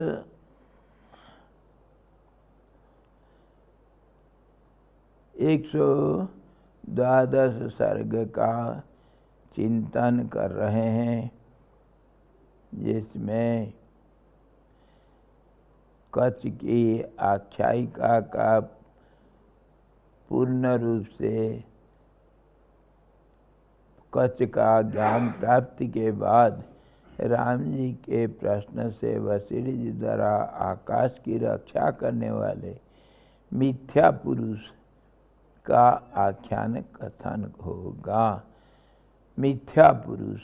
112 सर्ग का चिंतन कर रहे हैं, जिसमें कच्छ की आख्यायिका का पूर्ण रूप से कच्छ का ज्ञान प्राप्ति के बाद राम जी के प्रश्न से वशिष्ठ जी द्वारा आकाश की रक्षा करने वाले मिथ्या पुरुष का आख्यान कथन होगा। मिथ्या पुरुष,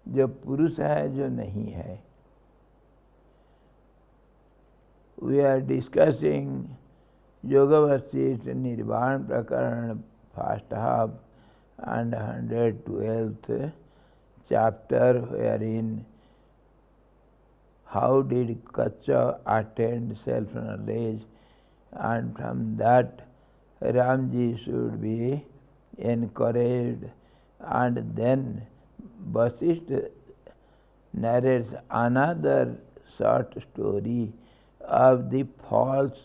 जो पुरुष है जो नहीं है। वी आर डिस्कसिंग योग वशिष्ठ निर्वाण प्रकरण first half and 112th chapter, wherein how did Kacha attain self-knowledge, and from that Ramji should be encouraged, and then Vasistha narrates another short story of the false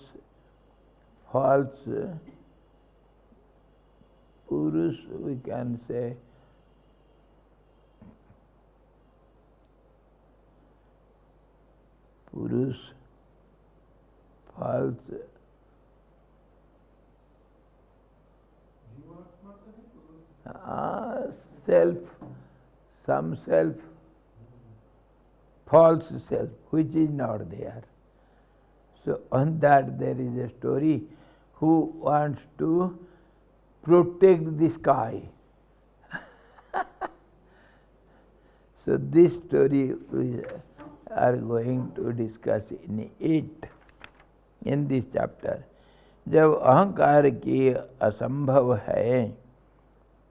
Purush, we can say, Purush, false, self, some self, false self, which is not there. So on that there is a story who wants to protect the sky. So this story we are going to discuss in this chapter. जब अहंकार की असंभव है,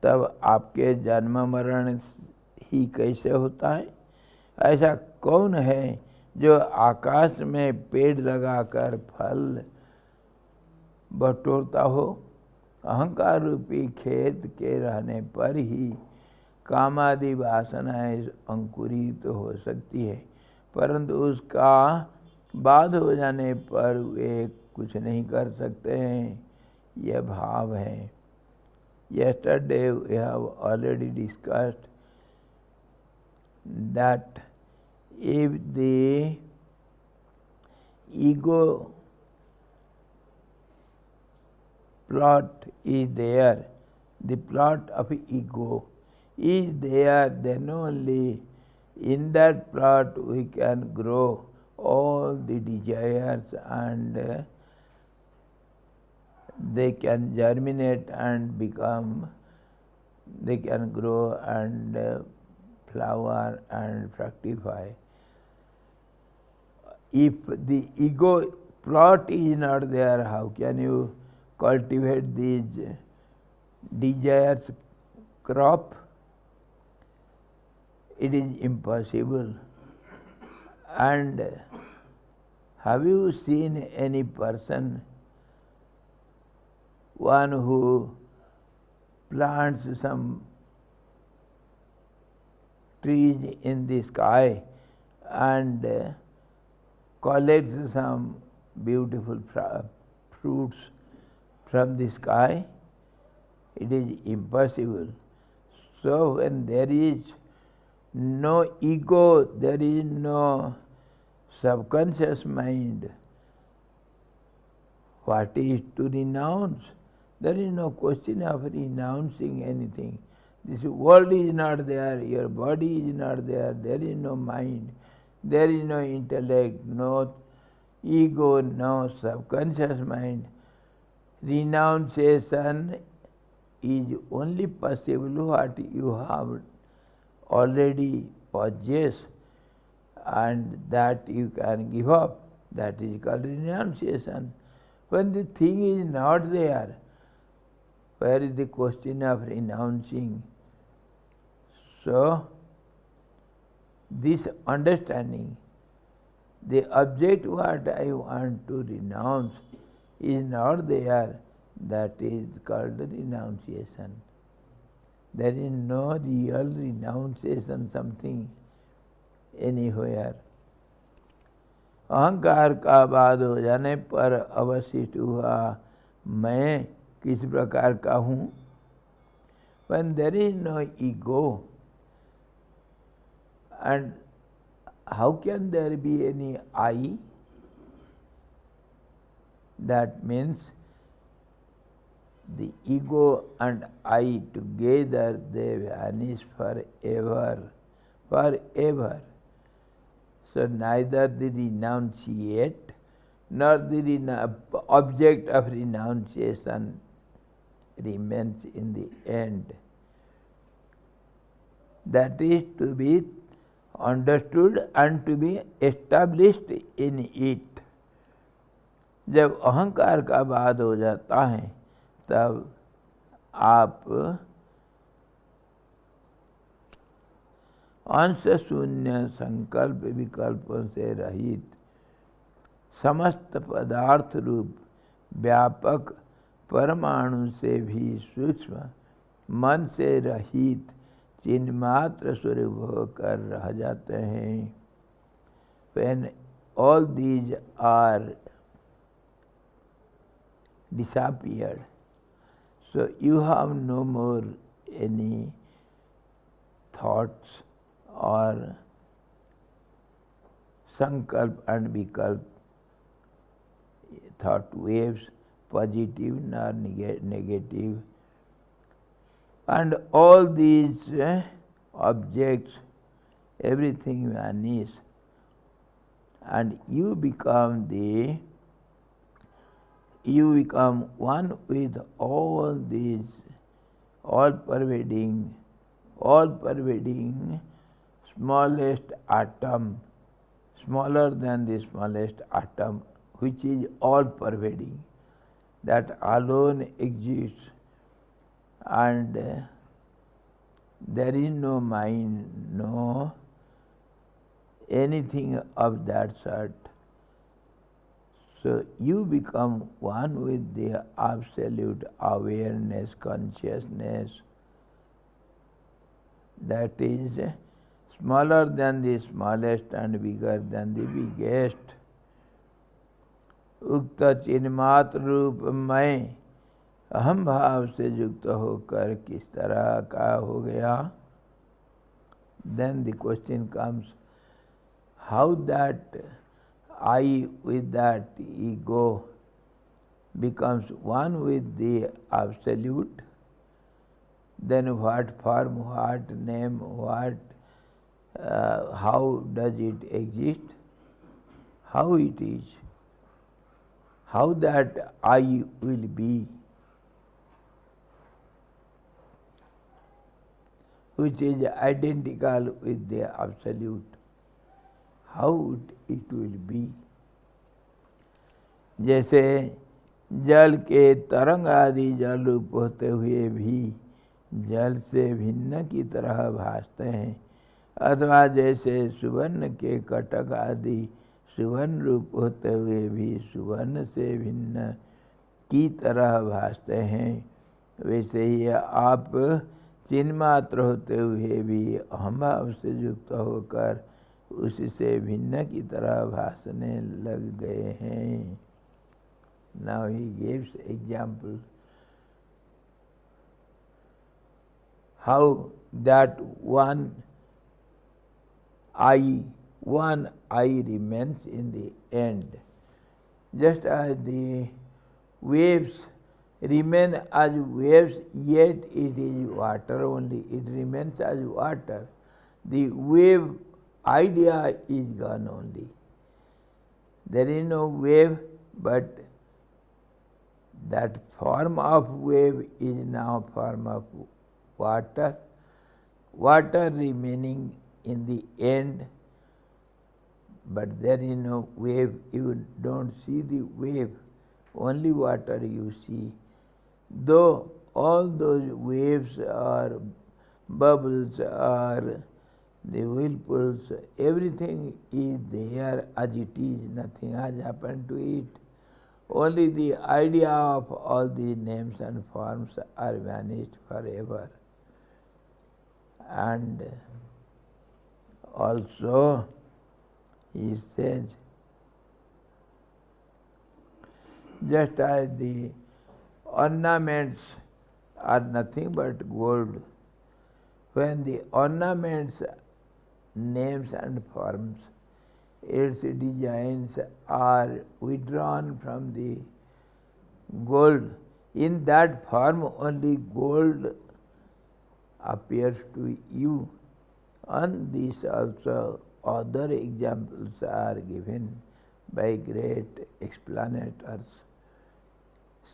तब आपके जन्म मरण ही कैसे होता है? ऐसा कौन है जो आकाश में पेड़ लगाकर फल बटोरता हो? अहंकार रूपी खेत के रहने पर ही कामादि वासनाएं अंकुरित हो सकती है, परंतु उसका बाध हो जाने पर वे कुछ नहीं कर सकते हैं। यह भाव है। Yesterday we have already discussed that if the ego plot is there, the plot of ego is there, then only in that plot we can grow all the desires, and they can germinate and become, they can grow and flower and fructify. If the ego plot is not there, how can you cultivate these desires crop? It is impossible. And have you seen any person, one who plants some trees in the sky and collects some beautiful fruits from the sky? It is impossible. So when there is no ego, there is no subconscious mind, what is to renounce? There is no question of renouncing anything. This world is not there, your body is not there, there is no mind, there is no intellect, no ego, no subconscious mind. Renunciation is only possible what you have already possessed, and that you can give up. That is called renunciation. When the thing is not there, where is the question of renouncing? So, this understanding, the object what I want to renounce is not there, that is called renunciation. There is no real renunciation something anywhere. अहंकार का बाध हो जाने पर अवशिष्ट हुआ मैं किस प्रकार का हूँ. When there is no ego, and how can there be any I? That means the ego and I together, they vanish forever, forever. So neither the renunciate nor the object of renunciation remains in the end. That is to be understood and to be established in it. जब अहंकार का बाध हो जाता है तब आप अंश शून्य संकल्प विकल्पों से रहित समस्त पदार्थ रूप व्यापक परमाणु से भी सूक्ष्म मन से रहित चिन्मात्र स्वरूप होकर रह जाते हैं. When all these are disappeared, so you have no more any thoughts or sankalp and vikalp, thought waves, positive nor negative, and all these objects, everything vanish, and you become one with all these all-pervading smallest atom, smaller than the smallest atom, which is all-pervading, that alone exists, and there is no mind, no anything of that sort. So you become one with the absolute awareness, consciousness, that is smaller than the smallest and bigger than the biggest. उक्त चिन्मात्र रूप मैं अहम भाव से युक्त होकर किस तरह का हो गया. Then the question comes, how that I with that ego becomes one with the absolute. Then what form, what name, what, how does it exist, how it is, how that I will be, which is identical with the absolute, how it will be. जैसे जल के तरंग आदि जल रूप होते हुए भी जल से भिन्न की तरह भासते हैं, अथवा जैसे सुवर्ण के कटक आदि सुवर्ण रूप होते हुए भी सुवर्ण से भिन्न की तरह भासते हैं, वैसे ही आप चिन्मात्र होते हुए भी अहम भाव से युक्त होकर उससे भिन्न की तरह भासने लग गए हैं. Now he gives example how that one I remains in the end. Just as the waves remain as waves, yet it is water only, it remains as water. The wave idea is gone only. There is no wave, but that form of wave is now form of water. Water remaining in the end, but there is no wave. You don't see the wave, only water you see. Though all those waves or bubbles or the whirlpools, everything is there as it is, nothing has happened to it. Only the idea of all the names and forms are vanished forever. And also he says, just as the ornaments are nothing but gold. When the ornaments, names and forms, its designs are withdrawn from the gold, in that form only gold appears to you. On this also other examples are given by great explanators.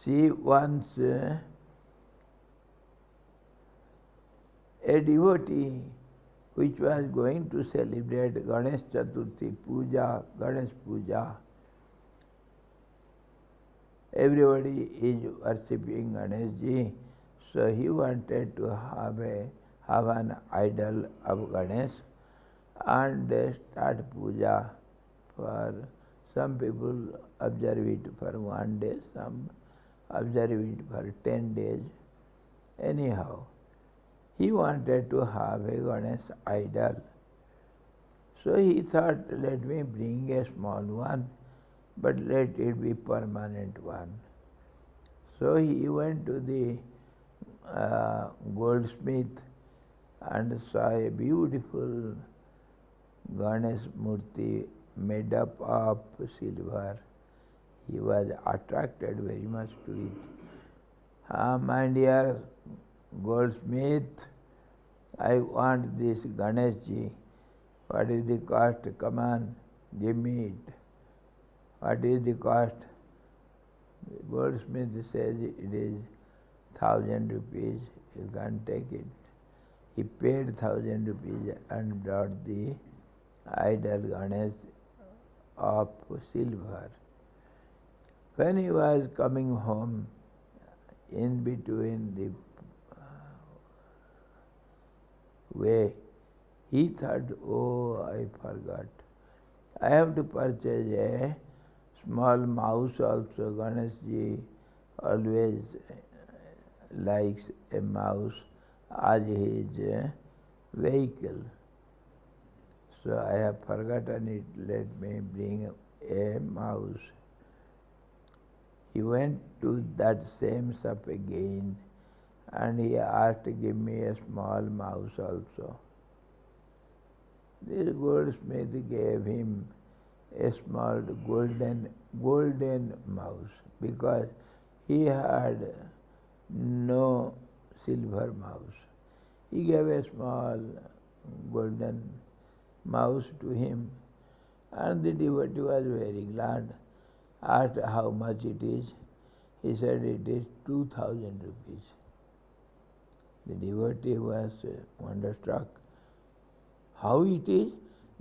See, once a devotee which was going to celebrate Ganesh Chaturthi Puja, Ganesh Puja. Everybody is worshipping Ganeshji, so he wanted to have an idol of Ganesh and start puja. For some people observe it for 1 day, some observe it for 10 days. Anyhow, he wanted to have a Ganesh idol. So he thought, let me bring a small one, but let it be permanent one. So he went to the goldsmith and saw a beautiful Ganesh Murti made up of silver. He was attracted very much to it. My dear goldsmith, I want this Ganeshji. What is the cost? Come on, give me it. What is the cost? The goldsmith says it is 1,000 rupees. You can take it. He paid 1,000 rupees and brought the idol Ganesh of silver. When he was coming home, in between the way, he thought, oh, I forgot. I have to purchase a small mouse also. Ganeshji always likes a mouse as his vehicle. So I have forgotten it. Let me bring a mouse. He went to that same shop again and he asked to give me a small mouse also. This goldsmith gave him a small golden mouse because he had no silver mouse. He gave a small golden mouse to him, and the devotee was very glad. Asked how much it is. He said it is 2,000 rupees. The devotee was wonderstruck. How it is?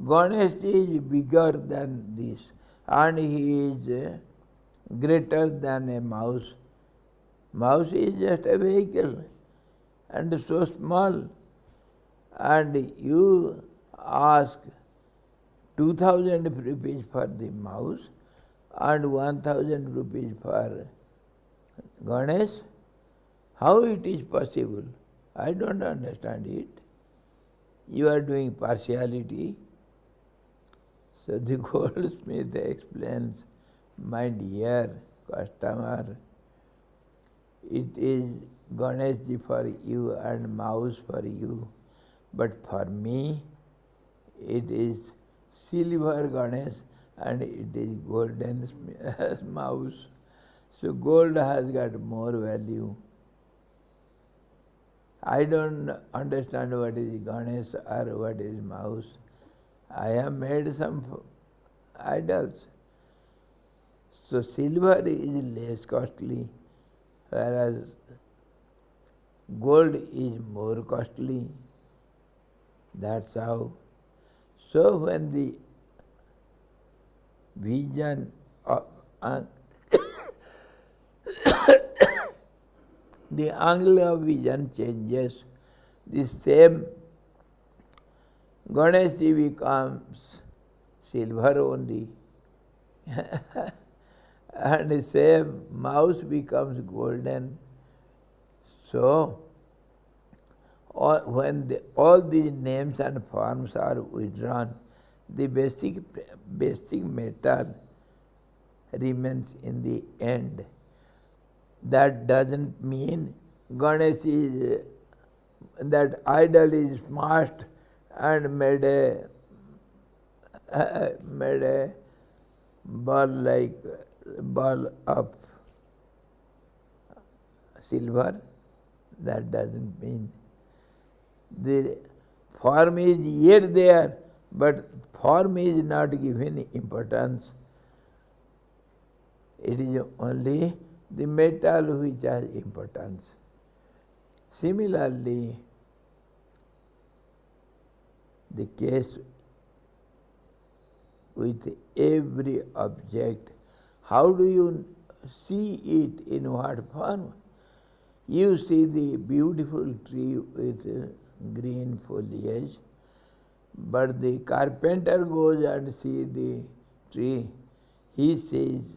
Ganesh is bigger than this, and he is greater than a mouse. Mouse is just a vehicle and so small, and you ask 2,000 rupees for the mouse and 1,000 rupees for Ganesh. How it is possible? I don't understand it. You are doing partiality. So the goldsmith explains, my dear customer, it is Ganeshji for you and mouse for you, but for me it is silver Ganesh and it is golden mouse. So gold has got more value. I don't understand what is Ganesh or what is mouse. I have made some idols. So silver is less costly, whereas gold is more costly. That's how. So when the vision of the angle of vision changes, the same Ganeshji becomes silver only and the same mouse becomes golden. So when all these names and forms are withdrawn, the basic metal remains in the end. That doesn't mean Ganesh is, that idol is smashed and made a ball of silver. That doesn't mean. The form is yet there, but form is not given importance. It is only the metal which has importance. Similarly, the case with every object, how do you see it, in what form? You see the beautiful tree with green foliage, but the carpenter goes and sees the tree. He says,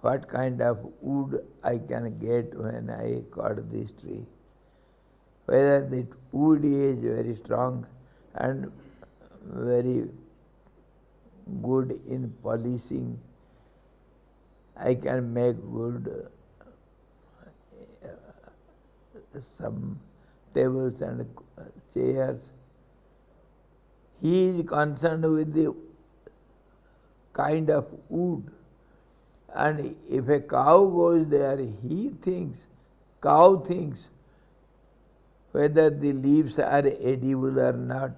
what kind of wood I can get when I cut this tree? Whether the wood is very strong and very good in polishing, I can make good some tables and chairs. He is concerned with the kind of wood. And if a cow goes there, cow thinks whether the leaves are edible or not.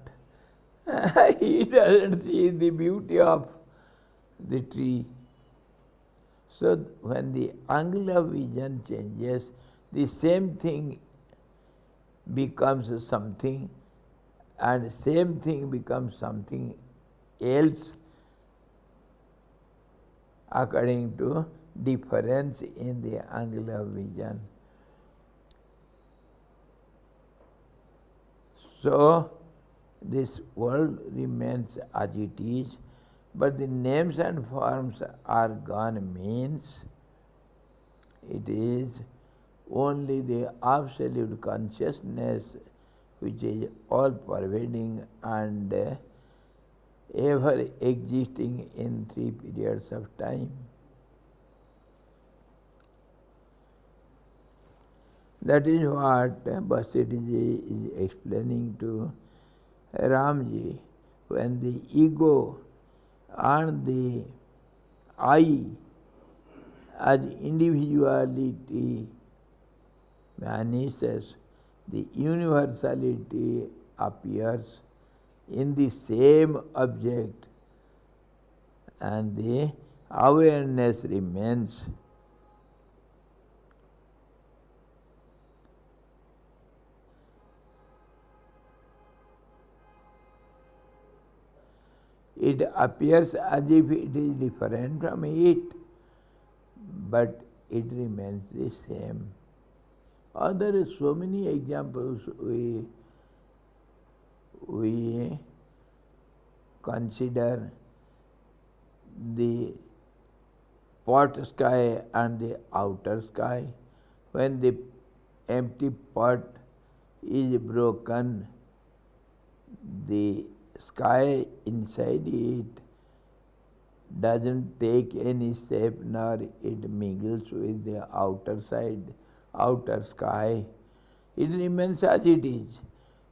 He doesn't see the beauty of the tree. So when the angle of vision changes, the same thing becomes something, and same thing becomes something else according to difference in the angle of vision. So this world remains as it is, but the names and forms are gone, means it is only the absolute consciousness which is all pervading and ever existing in 3 periods of time. That is what Vasistha is explaining to Ramji, when the ego and the I as individuality vanishes, the universality appears in the same object, and the awareness remains. It appears as if it is different from it, but it remains the same. There are so many examples we consider the pot sky and the outer sky. When the empty pot is broken, the sky inside it doesn't take any shape, nor it mingles with the outer sky. It remains as it is.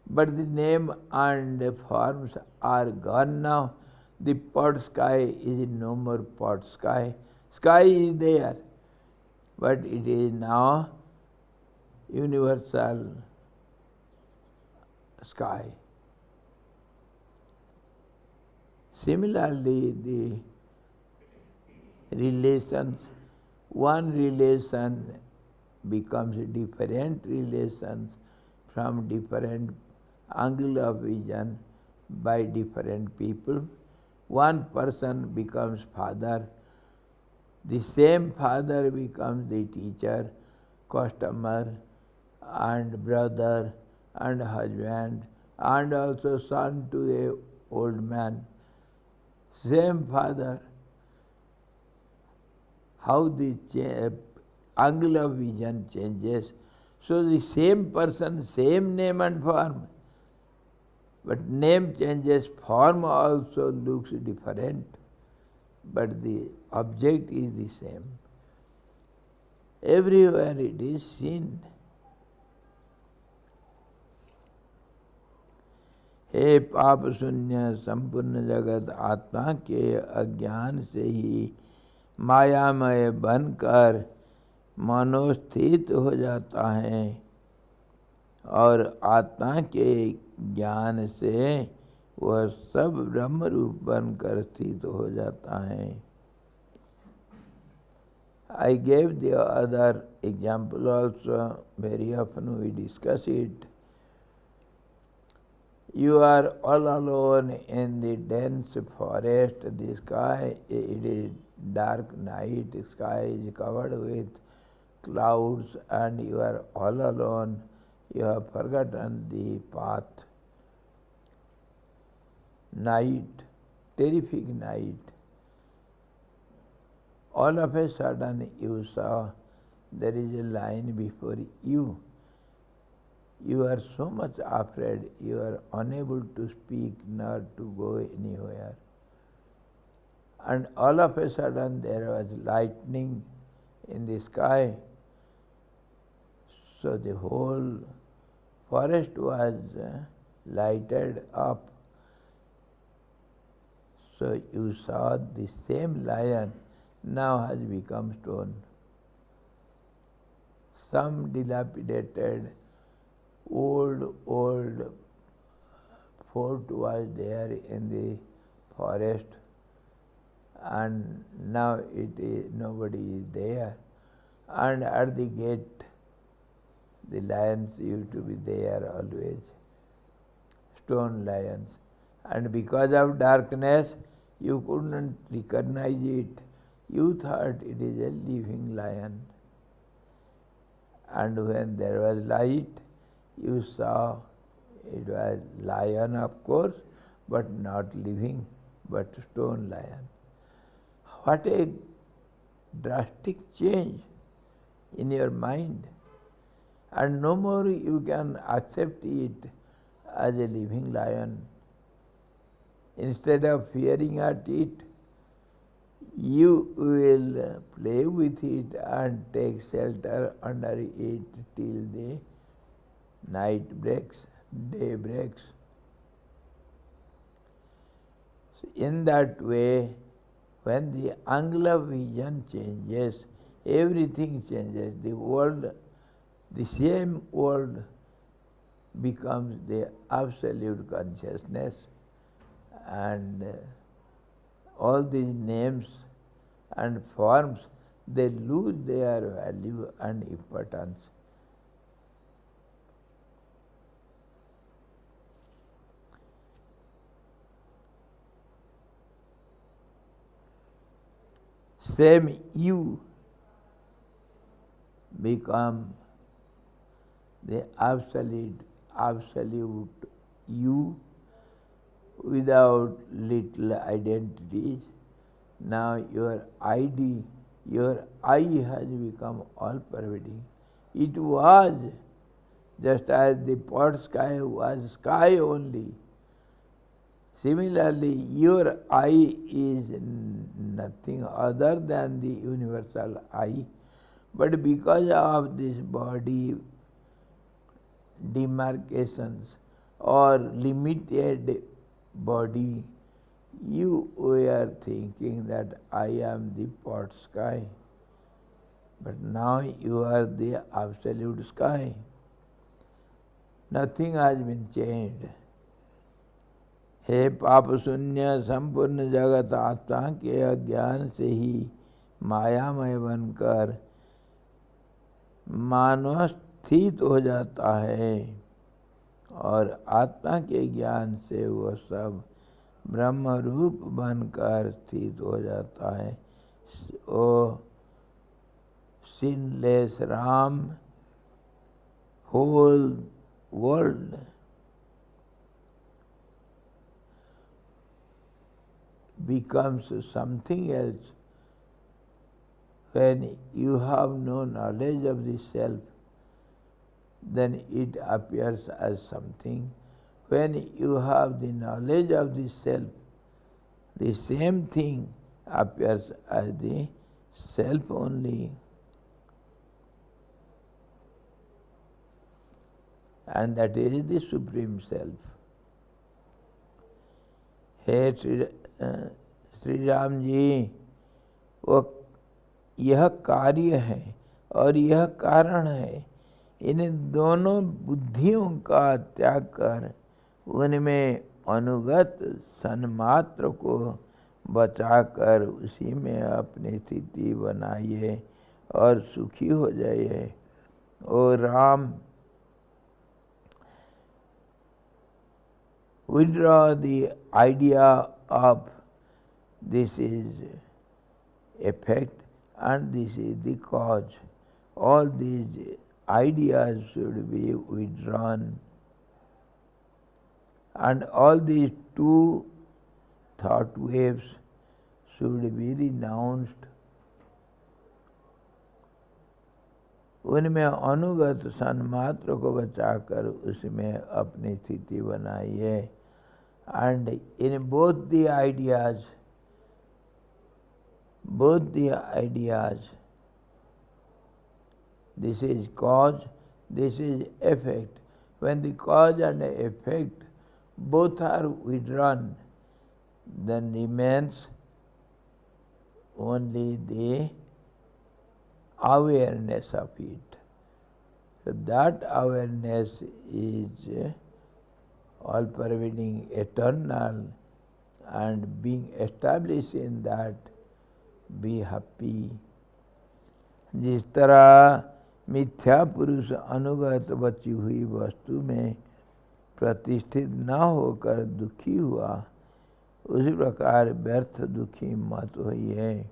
But the name and forms are gone now. The pot sky is no more pot sky. Sky is there, but it is now universal sky. Similarly, the relations, one relation becomes different relations from different angle of vision by different people. One person becomes father, the same father becomes the teacher, customer, and brother, and husband, and also son to the old man. Same father. How the angle of vision changes. So the same person, same name and form, but name changes, form also looks different. but the object is the same. Everywhere it is seen. हे पाप शून्य संपूर्ण जगत आत्मा के अज्ञान से ही मायामय बनकर मनोस्थित हो जाता है और आत्मा के ज्ञान से वह सब ब्रह्म रूप बनकर स्थित हो जाता है. I gave the other example also, very often we discuss it. You are all alone in the dense forest, the sky, it is dark night, sky is covered with clouds and you are all alone, you have forgotten the path. Night, terrific night. All of a sudden you saw there is a line before you. You are so much afraid, you are unable to speak nor to go anywhere. And all of a sudden there was lightning in the sky. So the whole forest was lighted up. So you saw the same lion now has become stone. Some dilapidated old fort was there in the forest and now nobody is there. And at the gate the lions used to be there always, stone lions. And because of darkness you couldn't recognize it. You thought it is a living lion. And when there was light, you saw it was lion, of course, but not living, but stone lion. What a drastic change in your mind. And no more you can accept it as a living lion. Instead of fearing at it, you will play with it and take shelter under it till the night breaks, day breaks. So in that way, when the angle of vision changes, everything changes. The world, the same world becomes the absolute consciousness, and all these names and forms, they lose their value and importance. Same you become the absolute you without little identities. Now your ID, your I has become all-pervading. It was, just as the pot sky was sky only. Similarly, your I is nothing other than the universal I. But because of this body demarcations or limited body, you were thinking that I am the pot sky. But now you are the absolute sky. Nothing has been changed. हे पाप शून्य संपूर्ण जगत आत्मा के अज्ञान से ही मायामय बनकर मानव स्थित हो जाता है और आत्मा के ज्ञान से वह सब ब्रह्म रूप बनकर स्थित हो जाता है. ओ sinless Ram, whole world becomes something else when you have no knowledge of the self. Then it appears as something. When you have the knowledge of the self, the same thing appears as the self only. And that is the Supreme Self. हे श्री राम जी, वो यह कार्य है और यह कारण है। इन दोनों बुद्धियों का त्याग कर उनमें अनुगत सन्मात्र को बचाकर उसी में अपनी स्थिति बनाइए और सुखी हो जाइए। ओ Ram, withdraw the idea of this is effect and this is the cause. All these ideas should be withdrawn, and all these two thought waves should be renounced. उनमें अनुगत सन्मात्र को बचाकर उसमें अपनी स्थिति बनाइए। And in both the ideas, this is cause, this is effect. When the cause and effect both are withdrawn, then remains only the awareness of it. So that awareness is all-pervading, eternal, and being established in that, be happy. जिस तरह मिथ्या पुरुष अनुगत बची हुई वस्तु में प्रतिष्ठित न होकर दुखी हुआ, उसी प्रकार व्यर्थ दुखी मत होइए।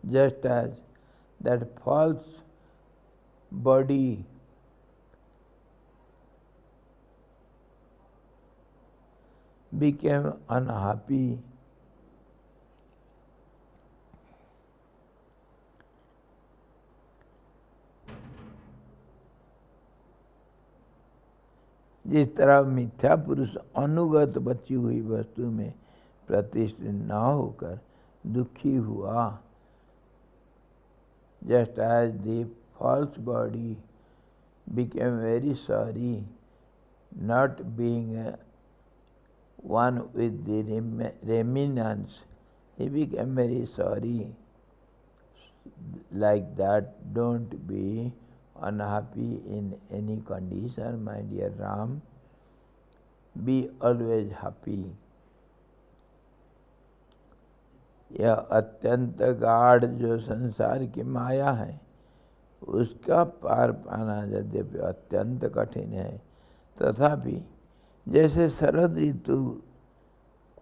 Just as that false body became unhappy, जिस तरह मिथ्या पुरुष अनुगत बची हुई वस्तु में प्रतिष्ठित न होकर दुखी हुआ, just as the false body became very sorry, not being one with the remnants, he became very sorry. Like that, don't be unhappy in any condition, my dear Ram. Be always happy. यह अत्यंत गाढ़ जो संसार की माया है, उसका पार पाना यद्यपि अत्यंत कठिन है, तथापि जैसे शरद ऋतु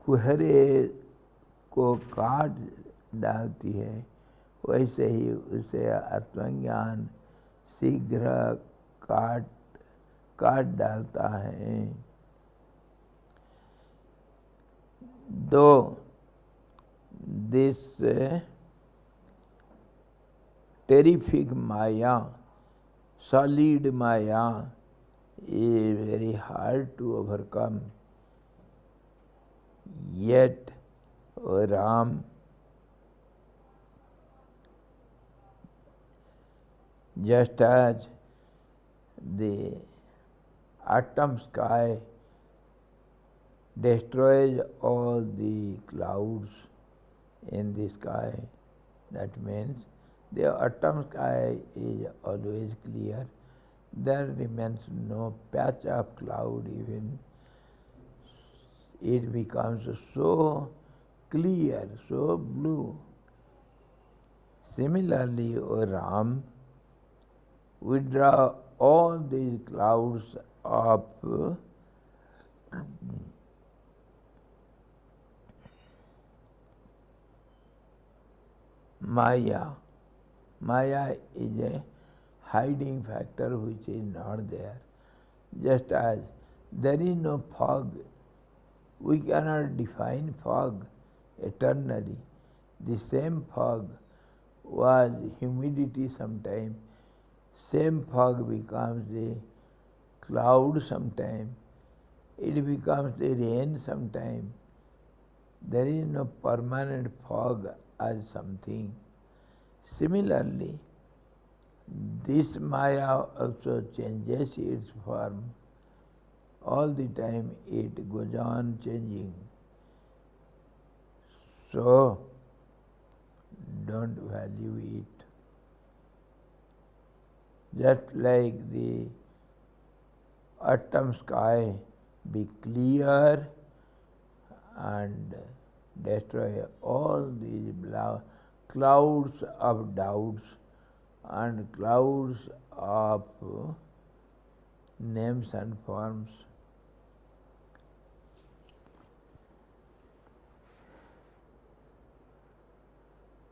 कुहरे को काट डालती है, वैसे ही उसे आत्मज्ञान शीघ्र काट डालता है। दो this terrific Maya, solid Maya, is very hard to overcome. Yet, O Ram, just as the autumn sky destroys all the clouds in the sky, that means the autumn sky is always clear. There remains no patch of cloud even. It becomes so clear, so blue. Similarly, O Ram, withdraw all these clouds of Maya. Maya is a hiding factor which is not there. Just as there is no fog, we cannot define fog eternally. The same fog was humidity sometime, same fog becomes the cloud sometime, it becomes the rain sometime. There is no permanent fog as something. Similarly, this Maya also changes its form. All the time it goes on changing. So, don't value it. Just like the autumn sky, be clear and destroy all these clouds of doubts and clouds of names and forms.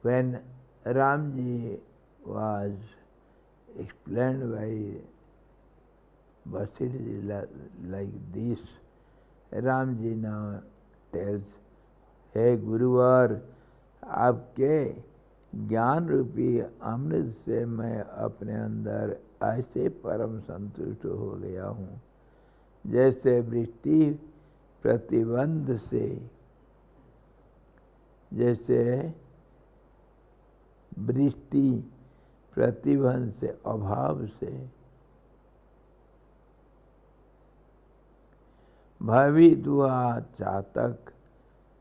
When Ramji was explained by Vasistha like this, Ramji now tells, हे गुरुवर, आपके ज्ञान रूपी अमृत से मैं अपने अंदर ऐसे परम संतुष्ट हो गया हूँ जैसे वृष्टि प्रतिबंध से, जैसे वृष्टि प्रतिबंध से, अभाव से, भवित हुआ चातक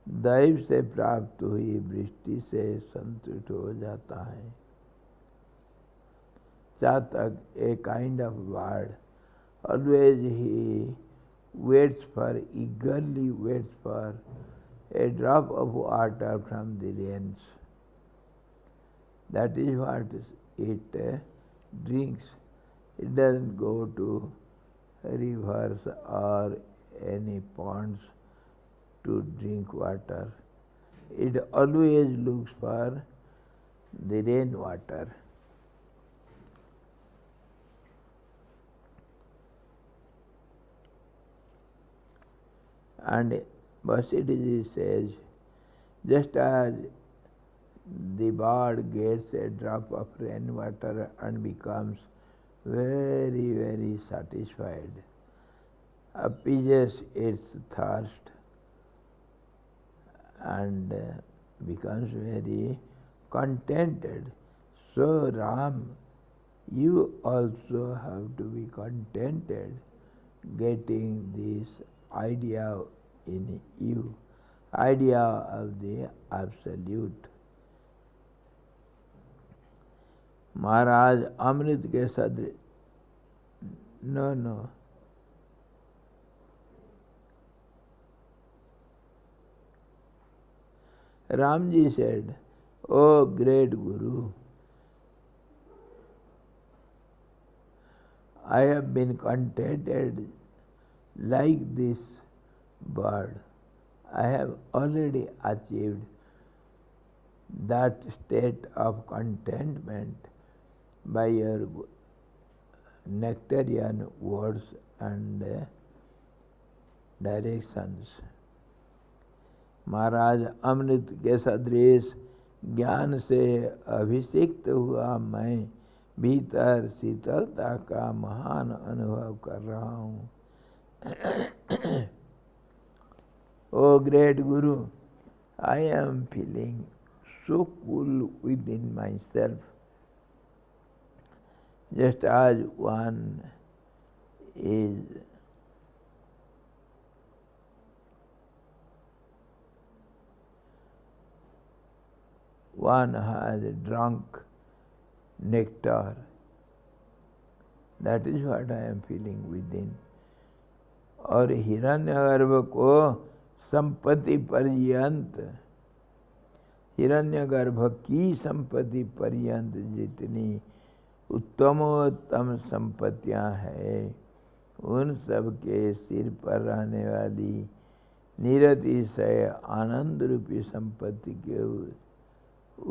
दैव से प्राप्त हुई वृष्टि से संतुष्ट हो जाता है. चातक a kind of bird, always he eagerly waits for a drop of water from the rains. That is what it drinks. It doesn't go to rivers or any ponds to drink water. It always looks for the rain water. And Vasistha says, just as the bird gets a drop of rainwater and becomes very, very satisfied, appeases its thirst and becomes very contented. So Ram, you also have to be contented getting this idea in you, idea of the Absolute. महाराज अमृत के सदृश, no. Ramji said, "Oh great Guru, I have been contented like this bird. I have already achieved that state of contentment by your nectarian words and directions." महाराज अमृत के सदृश ज्ञान से अभिषिक्त हुआ मैं भीतर शीतलता का महान अनुभव कर रहा हूँ. Oh great Guru, I am feeling so cool within myself, just as one has drunk nectar. That is what I am feeling within. और हिरण्यगर्भ को संपत्ति पर्यंत, हिरण्यगर्भ की संपत्ति पर्यंत जितनी उत्तमोत्तम संपत्तियां हैं, उन सब के सिर पर रहने वाली निरतिशय आनंद रूपी संपत्ति के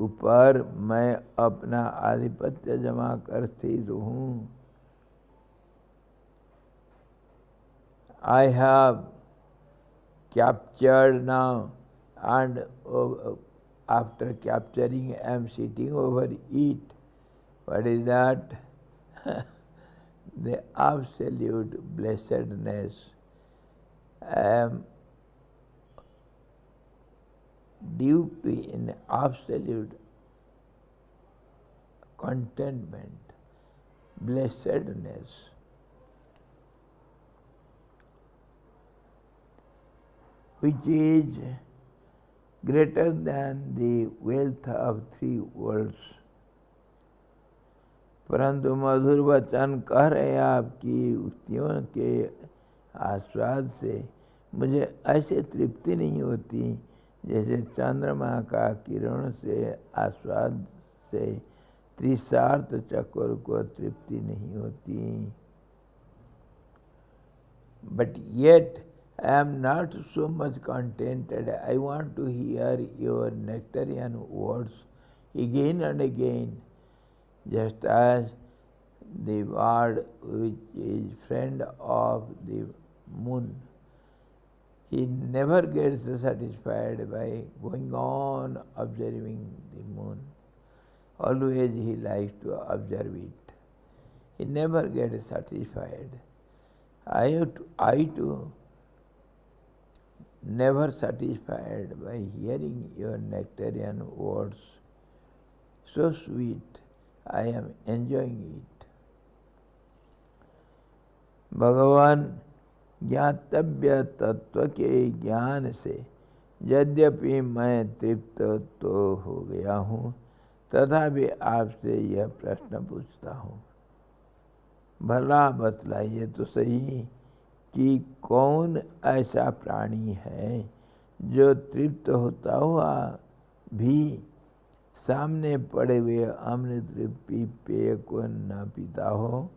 ऊपर मैं अपना आधिपत्य जमा कर स्थित हूँ. I have captured now, and after capturing I am sitting over it. What is that? the absolute blessedness. I am deep in absolute contentment, blessedness. Which is greater than the wealth of 3 worlds. परंतु मधुर वचन कह रहे आपकी उक्तियों के आस्वाद से मुझे ऐसे तृप्ति नहीं होती जैसे चंद्रमा का किरण से आस्वाद से त्रिसार्थ चक्र को तृप्ति नहीं होती. But yet I am not so much contented. I want to hear your nectarian words again and again, just as the bird which is friend of the moon. He never gets satisfied by going on observing the moon. Always he likes to observe it. He never gets satisfied. I too never satisfied by hearing your nectarian words. So sweet, I am enjoying it. भगवान ज्ञातव्य तत्व के ज्ञान से यद्यपि मैं तृप्त तो हो गया हूँ, तथापि आपसे यह प्रश्न पूछता हूँ. भला बतलाइए तो सही कि कौन ऐसा प्राणी है जो तृप्त होता हुआ भी सामने पड़े हुए अमृत रूपी पेय को न पीता हो.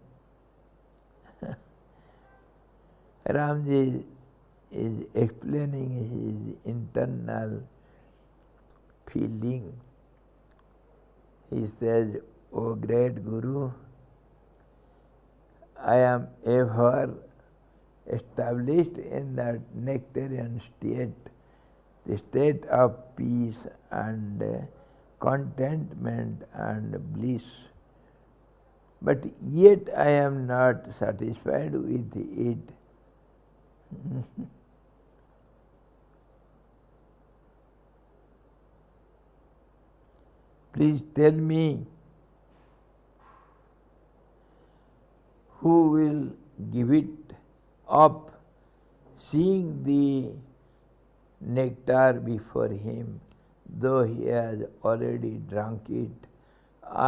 Ram ji is explaining his internal feeling. He says, "O great Guru, I am ever established in that nectarian state, the state of peace and contentment and bliss. But yet I am not satisfied with it." Please tell me, who will give it up, seeing the nectar before him, though he has already drunk it,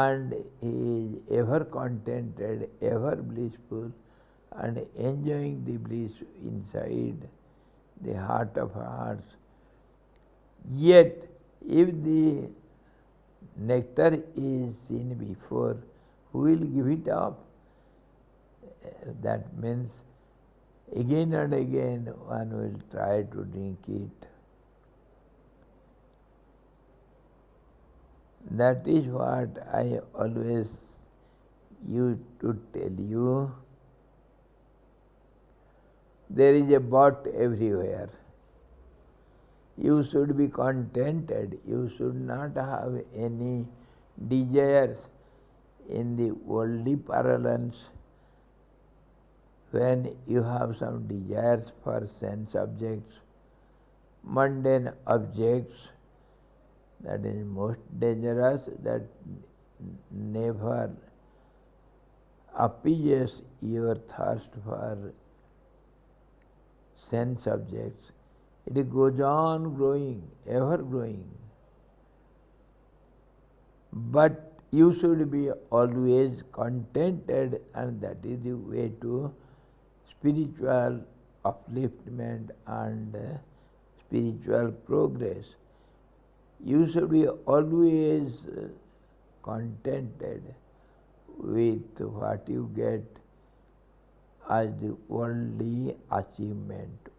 and he is ever contented, ever blissful, and enjoying the bliss inside the heart of hearts. Yet, if the nectar is seen before, who will give it up? That means again and again one will try to drink it. That is what I always used to tell you. There is a but everywhere. You should be contented. You should not have any desires in the worldly parlance. When you have some desires for sense objects, mundane objects, that is most dangerous, that never appeases your thirst for sense objects. It goes on growing, ever growing. But you should be always contented, and that is the way to spiritual upliftment and spiritual progress. You should be always contented with what you get as the worldly achievement.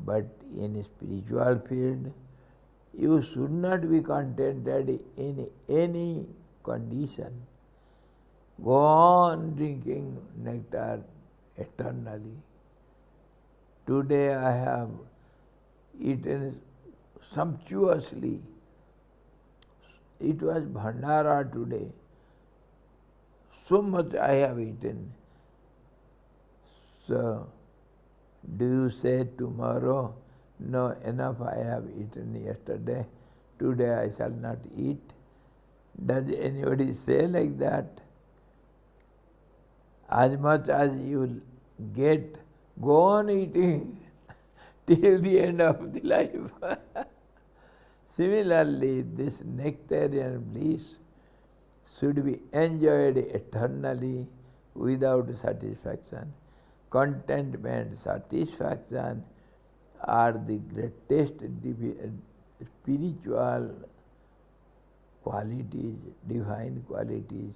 But in spiritual field, you should not be contented in any condition. Go on drinking nectar eternally. Today I have eaten sumptuously. It was Bhandara today. so much I have eaten. So, do you say tomorrow, no, enough I have eaten yesterday, today I shall not eat? Does anybody say like that? As much as you get, go on eating till the end of the life. Similarly, this nectarian bliss should be enjoyed eternally without satisfaction. Contentment, satisfaction are the greatest spiritual qualities, divine qualities.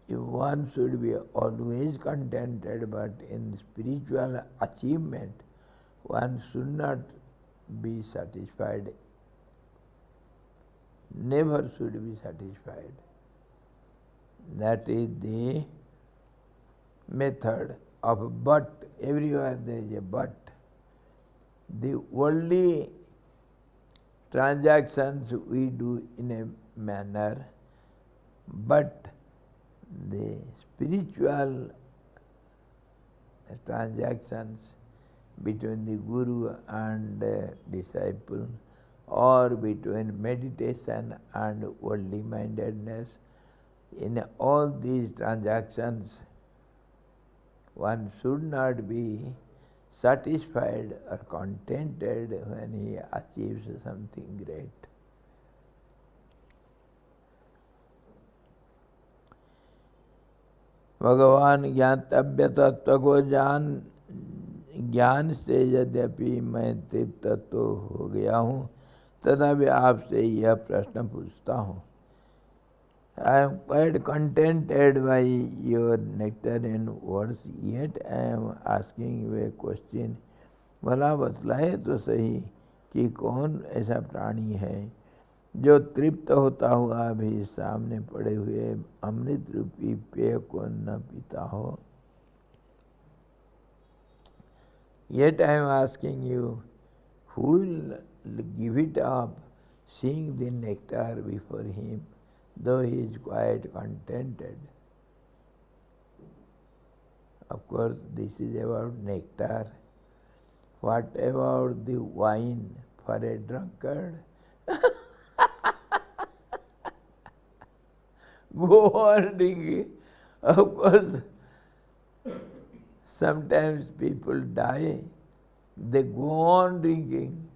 One should be always contented, but in spiritual achievement, one should not be satisfied. Never should be satisfied. That is the method of but. Everywhere there is a but. The worldly transactions we do in a manner, but the spiritual transactions between the Guru and disciple, or between meditation and worldly mindedness, in all these transactions, one should not be satisfied or contented when he achieves something great. भगवान ज्ञातव्य तत्व को ज्ञान से यद्यपि मैं तृप्त तो हो गया हूँ, तथापि आपसे यह प्रश्न पूछता हूँ. I am quite contented by your nectarian words, yet I am asking you a question. भला बतलाए तो सही कि कौन ऐसा प्राणी है जो तृप्त होता हुआ भी सामने पड़े हुए अमृत रूपी पेय को न पीता हो. Yet I am asking you, who will give it up, seeing the nectar before him, though he is quite contented? Of course, this is about nectar. What about the wine for a drunkard? Go on drinking. Of course, sometimes people die, they go on drinking.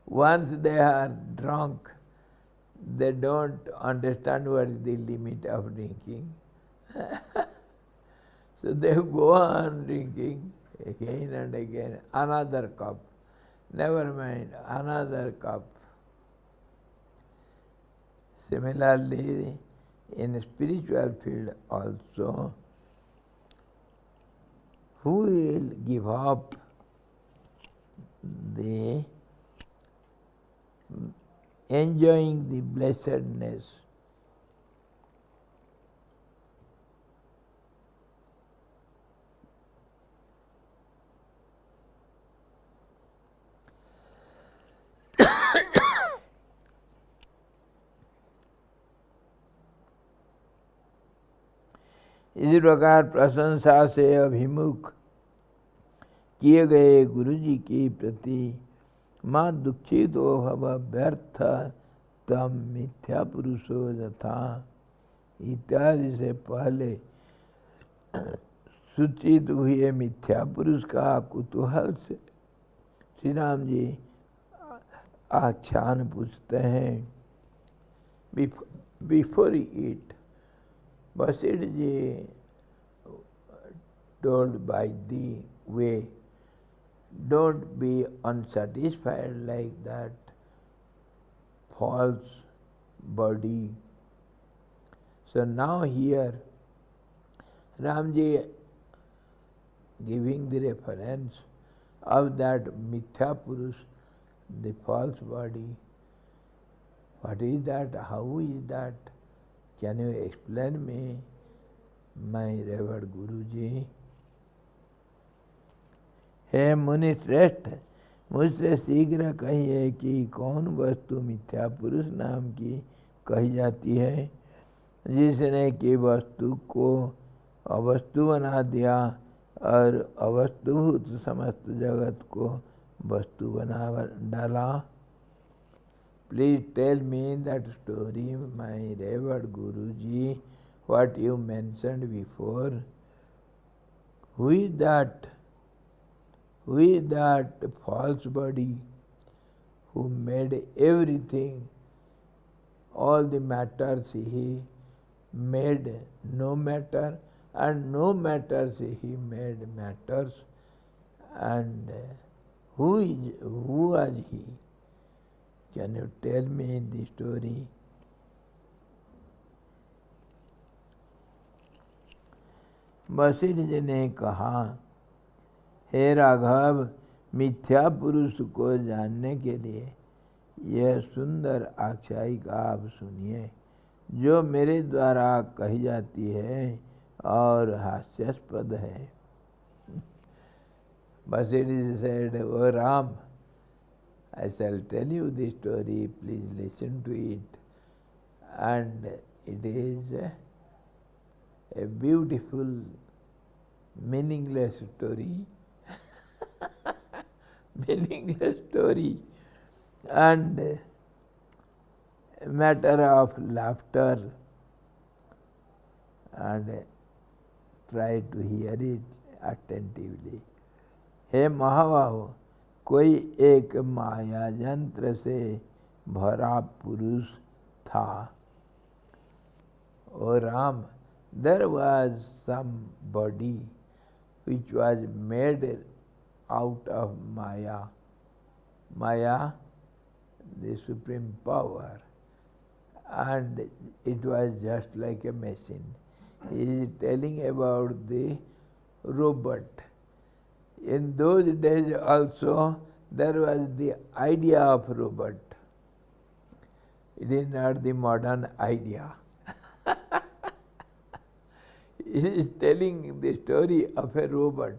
Once they are drunk, they don't understand what is the limit of drinking. So they go on drinking again and again, another cup. Never mind, another cup. Similarly, in spiritual field also, who will give up the enjoying the blessedness? इसी प्रकार प्रशंसा से अभिमुख किए गए गुरु जी की प्रति माँ दुखितो भव व्यर्थ तम मिथ्या पुरुषो यथा इत्यादि से पहले सूचित हुए मिथ्या पुरुष का कुतूहल से श्री राम जी आख्यान पूछते हैं. Before it, Vasistha ji told by the way, don't be unsatisfied like that false body. So now here, Ramji giving the reference of that Mithya Purush, the false body. What is that? How is that? Can you explain me, my revered Guruji? हे मुनि श्रेष्ठ, मुझसे शीघ्र कहिए कि कौन वस्तु मिथ्या पुरुष नाम की कही जाती है, जिसने कि वस्तु को अवस्तु बना दिया और अवस्तुभूत समस्त जगत को वस्तु बना डाला। Please tell me that story my revered Guruji, what you mentioned before. Who is that false body who made everything, all the matters he made no matter, and no matters he made matters, and who was he? Can you tell me the story? Vashishtha ji ने कहा, हे राघव, मिथ्या पुरुष को जानने के लिए यह सुंदर आख्यायिका आप सुनिए, जो मेरे द्वारा कही जाती है और हास्यास्पद है। Vashishtha ji said, O Ram, I shall tell you the story, please listen to it. And it is a beautiful, meaningless story, meaningless story, and a matter of laughter, and try to hear it attentively. हे महाबाहो, कोई एक माया यंत्र से भरा पुरुष था। O Ram, there was somebody which was made out of Maya. Maya, the supreme power, and it was just like a machine. He is telling about the robot. In those days also there was the idea of robot. It is not the modern idea. He is telling the story of a robot.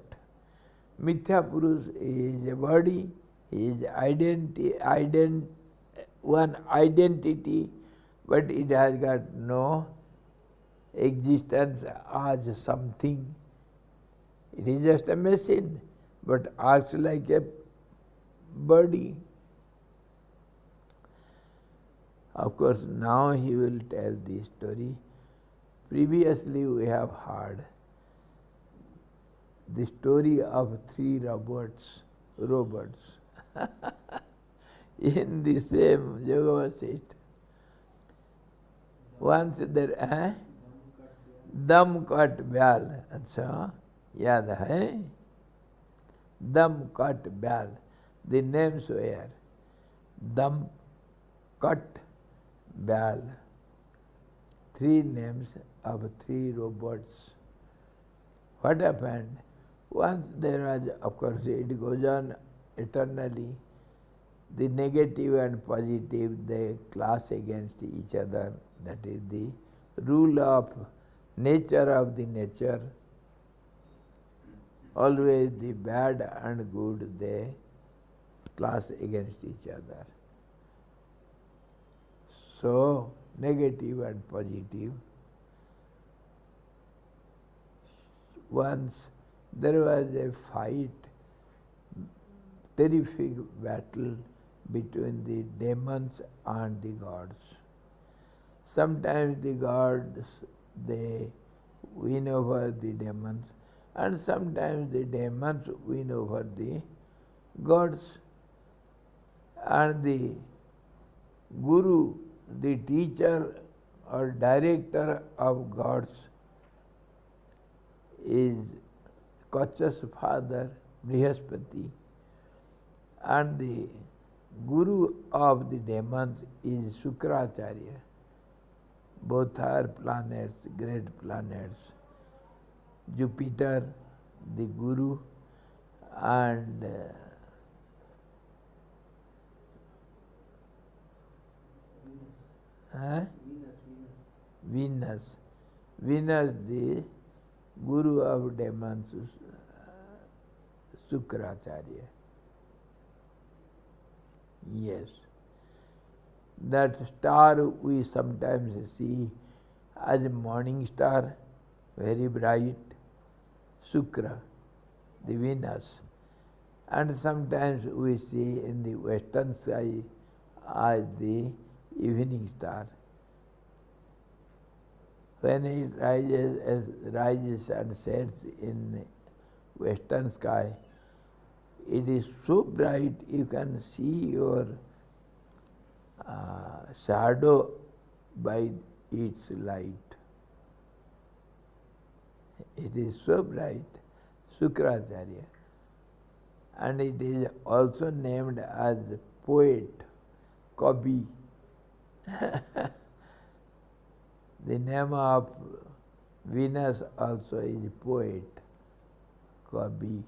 Mithya Purush is a body, he is one identity, but it has got no existence as something. It is just a machine, but acts like a body. Of course, now he will tell the story. Previously we have heard the story of three robots in the same yoga seat. Once there, दम cut ब्याल, अच्छा याद है, दम cut ब्याल, the names were दम cut ब्याल, three names of three robots. What happened? Once there was, of course it goes on eternally, the negative and positive, they clash against each other. That is the rule of nature of the nature. Always the bad and good, they clash against each other. So, negative and positive. Once there was a fight, terrific battle between the demons and the gods. Sometimes the gods, they win over the demons, and sometimes the demons win over the gods. And the Guru, the teacher or director of gods, is Kacha's father, Brihaspati, and the Guru of the demons is Shukracharya. Both are planets, great planets. Jupiter, the Guru, and Venus. Venus, the Guru of demons, Shukracharya. Yes. That star we sometimes see as a morning star, very bright, Shukra, the Venus. And sometimes we see in the western sky as the evening star. When it rises and sets in western sky, it is so bright you can see your shadow by its light. It is so bright, Shukracharya. And it is also named as poet, Kavi. The name of Venus also is poet, Kavi.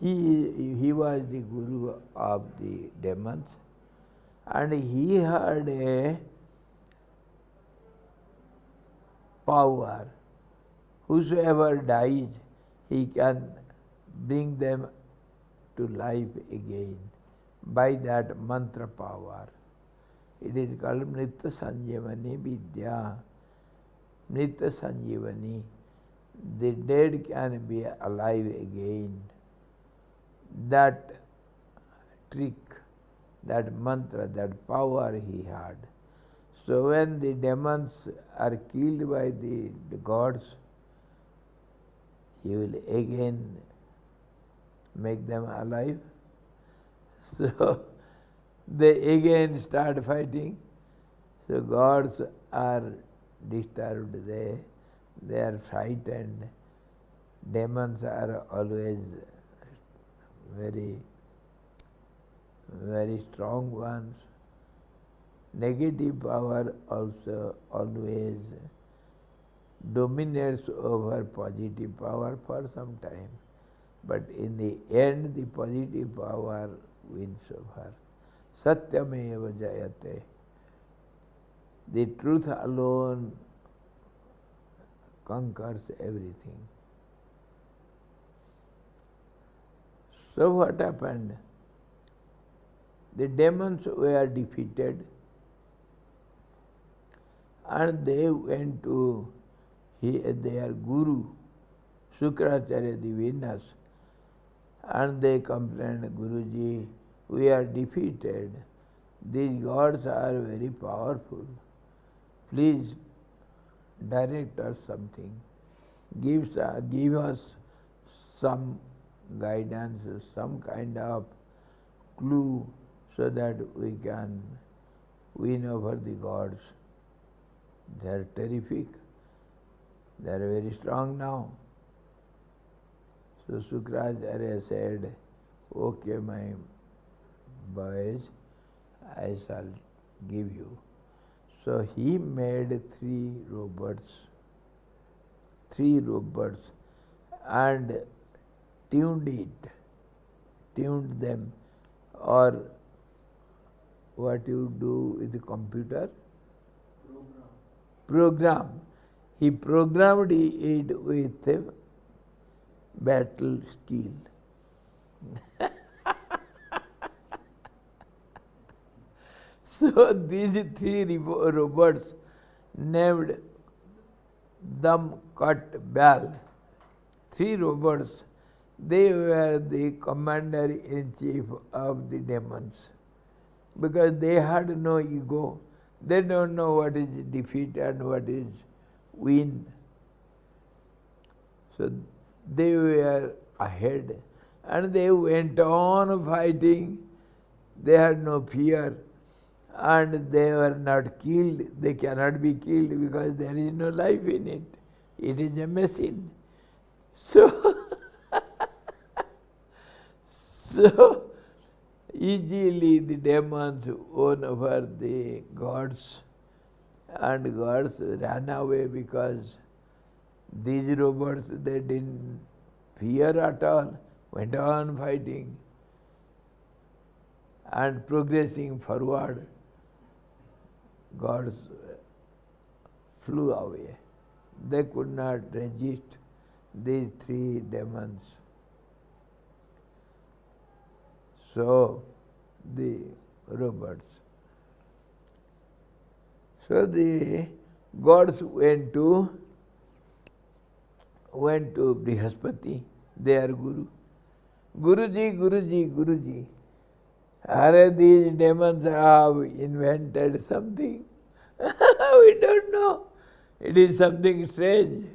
He was the guru of the demons, and he had a power. Whosoever dies, he can bring them to life again by that mantra power. It is called Nitya Sanjivani Vidya. Nitya Sanjivani. The dead can be alive again. That trick, that mantra, that power he had. So when the demons are killed by the gods, he will again make them alive. So they again start fighting. So gods are disturbed, they are frightened. Demons are always very, very strong ones. Negative power also always dominates over positive power for some time. But in the end, the positive power wins over. Satyameva jayate. The truth alone conquers everything. So what happened? The demons were defeated and they went to their guru, Shukracharya the Venus, and they complained, Guruji, we are defeated. These gods are very powerful. Please direct us something. Give us some guidance, some kind of clue so that we can win over the gods. They are terrific. They are very strong now. So Shukracharya said, okay, my boys, I shall give you. So he made three robots and tuned them, or what you do with the computer? Program. He programmed it with battle skill. So these three robots named Dam Kat Bal, three robots, they were the commander-in-chief of the demons because they had no ego. They don't know what is defeat and what is win. So they were ahead and they went on fighting. They had no fear and they were not killed. They cannot be killed because there is no life in it. It is a machine. So easily the demons won over the gods, and gods ran away because these robots, they didn't fear at all, went on fighting and progressing forward. Gods flew away. They could not resist these three demons. So the robots. So the gods went to Brihaspati, their guru. Guruji, Guruji, Guruji, are these demons have invented something? We don't know. It is something strange.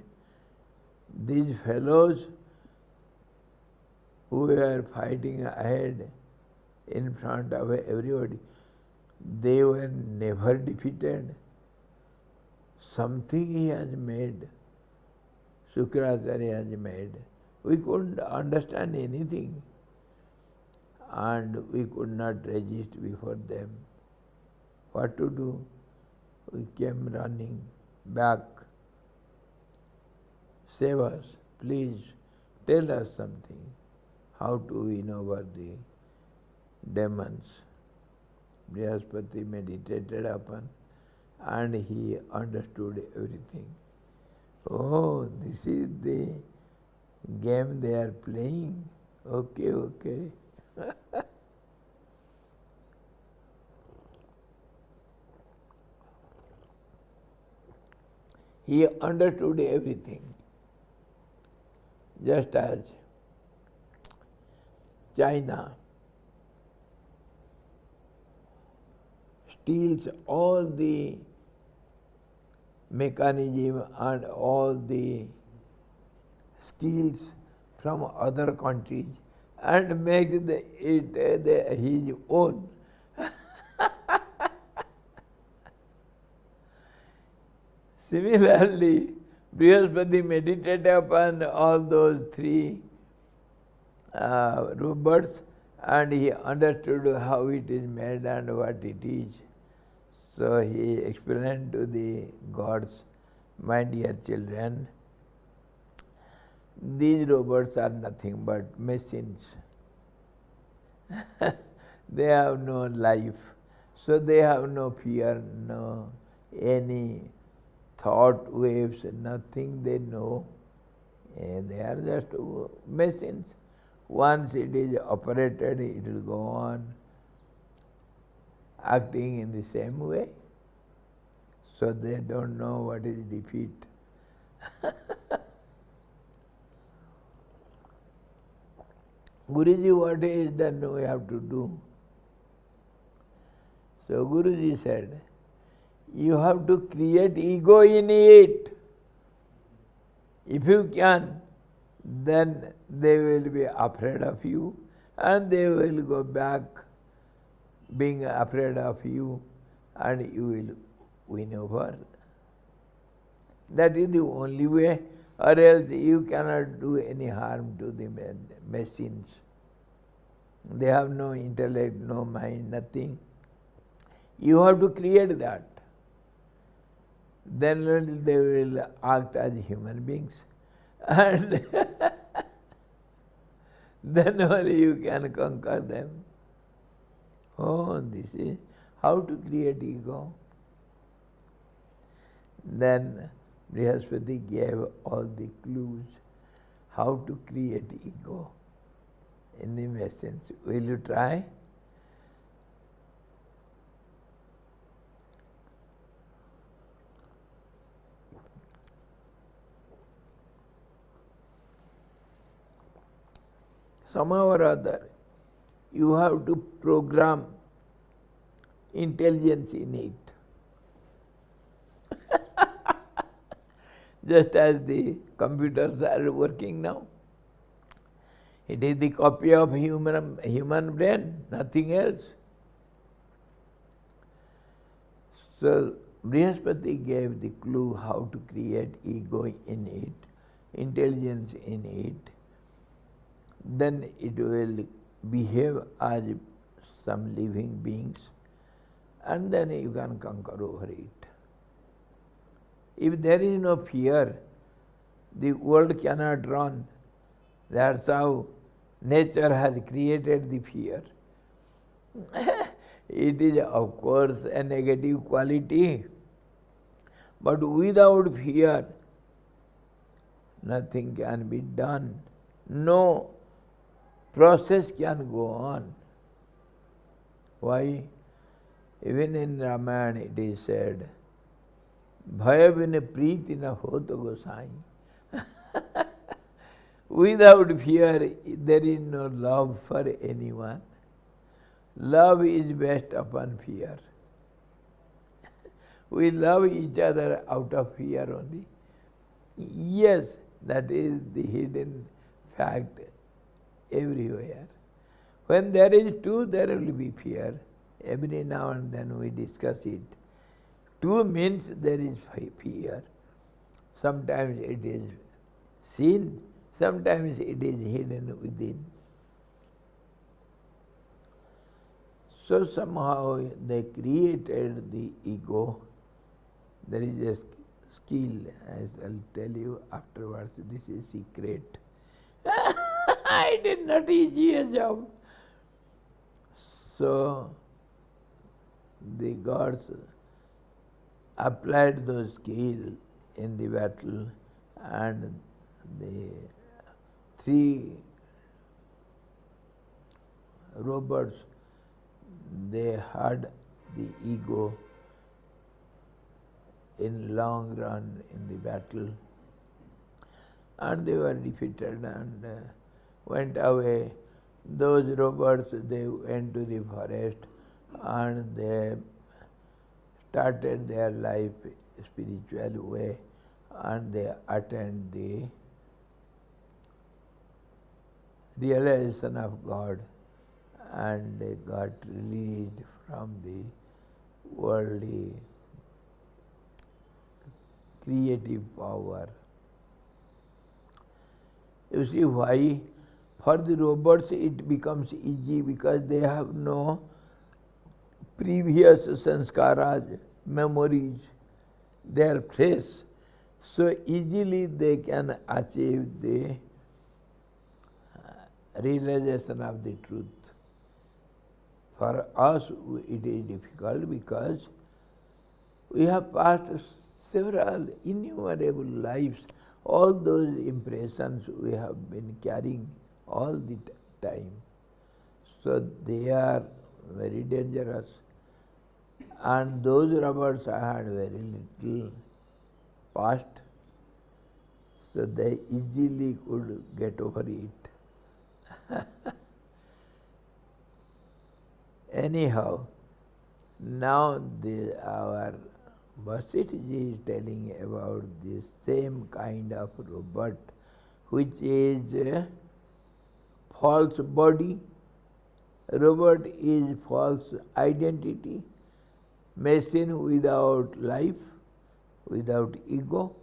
These fellows who were fighting ahead in front of everybody, they were never defeated. Something he has made, Shukracharya has made. We couldn't understand anything, and we could not resist before them. What to do? We came running back. Save us, please, tell us something. How to win over the demons? Brihaspati meditated upon, and he understood everything. Oh, this is the game they are playing. Okay, okay. He understood everything. Just as China steals all the mechanism and all the skills from other countries and makes it his own. Similarly, Brihaspati meditated upon all those three robots, and he understood how it is made and what it is. So he explained to the gods, my dear children, these robots are nothing but machines. They have no life, so they have no fear, no any thought waves, nothing they know. They are just machines. Once it is operated, it will go on acting in the same way. So they don't know what is defeat. Guruji, what is then we have to do? So Guruji said, you have to create ego in it. If you can, then they will be afraid of you, and they will go back being afraid of you, and you will win over. That is the only way, or else you cannot do any harm to the machines. They have no intellect, no mind, nothing. You have to create that. Then they will act as human beings. And then only you can conquer them. Oh, this is how to create ego. Then Brihaspati gave all the clues how to create ego in the message. Will you try? Somehow or other, you have to program intelligence in it. Just as the computers are working now. It is the copy of human brain, nothing else. So Brihaspati gave the clue how to create ego in it, intelligence in it. Then it will behave as some living beings, and then you can conquer over it. If there is no fear, the world cannot run. That's how nature has created the fear. It is, of course, a negative quality, but without fear, nothing can be done. No process can go on. Why? Even in Ramayana it is said, Bhaya bin preeti na hot gosai. Without fear, there is no love for anyone. Love is based upon fear. We love each other out of fear only. Yes, that is the hidden fact everywhere. When there is two, there will be fear. Every now and then we discuss it. Two means there is fear. Sometimes it is seen, sometimes it is hidden within. So somehow they created the ego. There is a skill, as I'll tell you afterwards, this is secret. I did not easy a job. So the gods applied those skills in the battle, and the three robots, they had the ego in long run in the battle, and they were defeated and went away. Those robots, they went to the forest and they started their life spiritual way, and they attained the realization of God, and they got released from the worldly creative power. You see why? For the robots it becomes easy because they have no previous sanskaras, memories. They are fresh. So easily they can achieve the realization of the truth. For us it is difficult because we have passed several innumerable lives. All those impressions we have been carrying all the time. So they are very dangerous. And those robots had very little past, so they easily could get over it. Anyhow, now our Vasistha is telling about the same kind of robot, which is a false body. Robot is false identity, machine without life, without ego.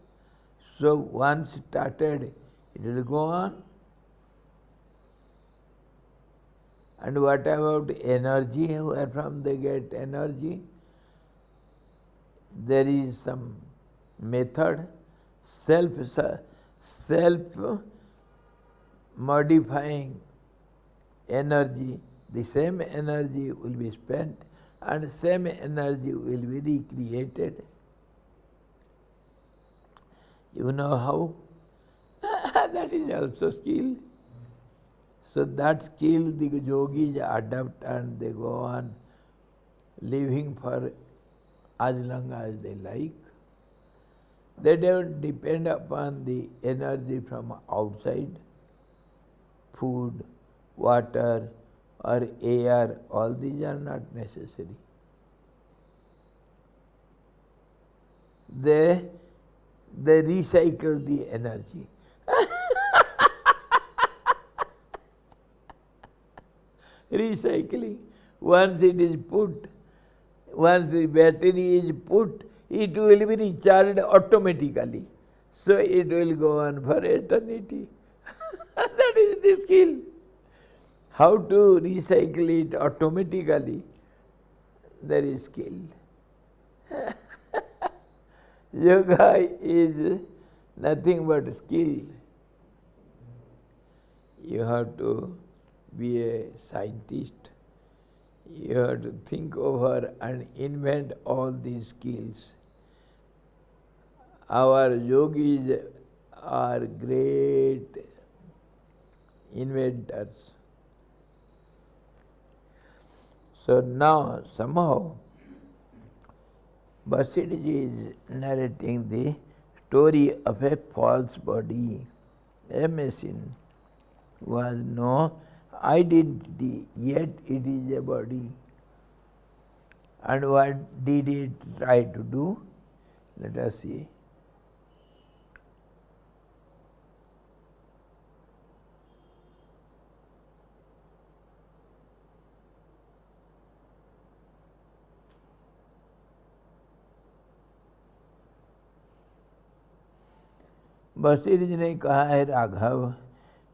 So once started, it will go on. And what about energy? Where from they get energy? There is some method, self-modifying energy. The same energy will be spent and same energy will be recreated. You know how? That is also skill. So that skill the yogis adopt and they go on living for as long as they like. They don't depend upon the energy from outside, food, water, or air. All these are not necessary. They recycle the energy. Recycling. Once it is put, once the battery is put, it will be recharged automatically. So it will go on for eternity. That is the skill. How to recycle it automatically, there is skill. Yoga is nothing but skill. You have to be a scientist. You have to think over and invent all these skills. Our yogis are great inventors. So now somehow Vasistha is narrating the story of a false body, a machine, who has no identity, yet it is a body. And what did it try to do? Let us see. Vashishtha ने कहा है, राघव,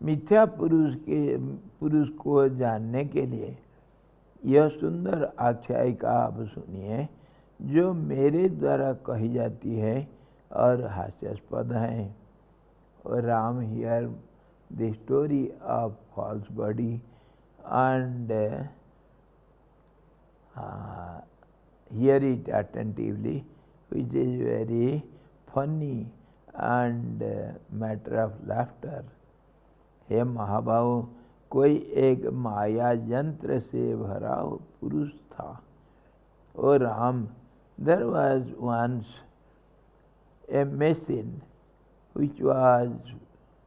मिथ्या पुरुष को जानने के लिए यह सुंदर आख्यायिका आप सुनिए, जो मेरे द्वारा कही जाती है और हास्यास्पद है. और Ram hear the story of false body and hear it attentively, which is very funny and matter of laughter. हे महाभाव, कोई एक माया यंत्र से भरा पुरुष था. ओ Ram, there was once a machine which was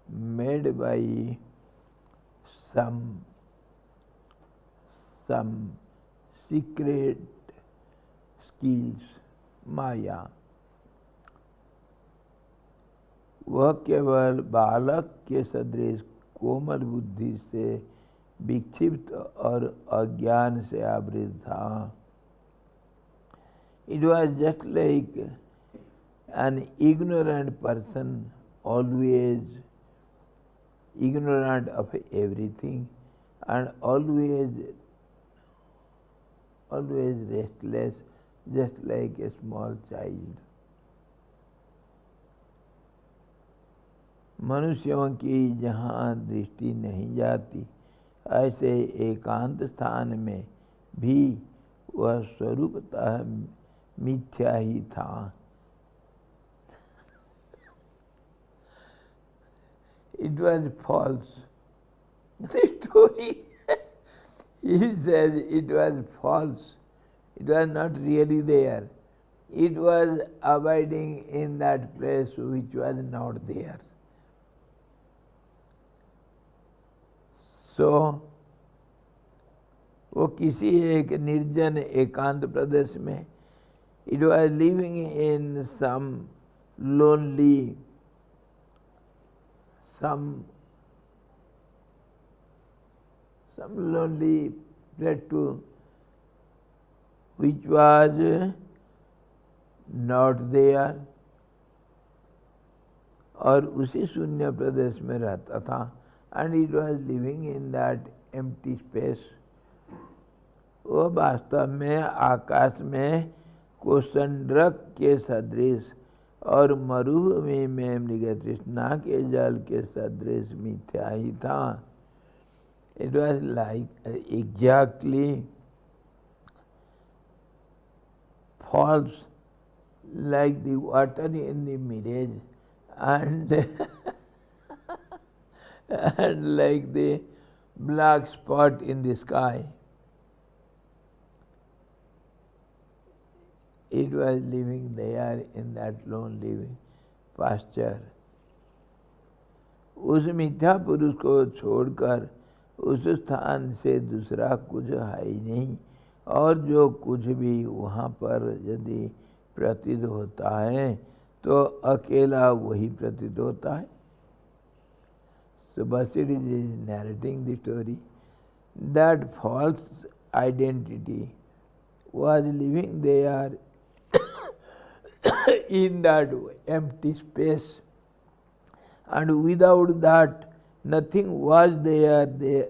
made by some secret skills, Maya. वह केवल बालक के सदृश कोमल बुद्धि से विक्षिप्त और अज्ञान से आवृत था. It was just like an ignorant person, always ignorant of everything and always restless, just like a small child. मनुष्यों की जहाँ दृष्टि नहीं जाती, ऐसे एकांत स्थान में भी वह स्वरूपतः मिथ्या ही था. It was false. The story, he says it was false. It was not really there. It was abiding in that place which was not there. So, वो किसी एक निर्जन एकांत प्रदेश में, it was living in some lonely plateau which was not there, और उसी शून्य प्रदेश में रहता था. And it was living in that empty space. वो वास्तव में आकाश में कोषंड्रक के सदृश और मरुभूमि में मृगतृष्णा के जल के सदृश मिथ्या ही था. It was like exactly false, like the water in the mirage and and like the black spot in the sky. It was living there in that lonely pasture. उस मिथ्या पुरुष को छोड़कर उस स्थान से दूसरा कुछ है ही नहीं, और जो कुछ भी वहाँ पर यदि प्रतीत होता है तो अकेला वही प्रतीत होता है. So Vasistha is narrating the story that false identity was living there in that empty space, and without that nothing was there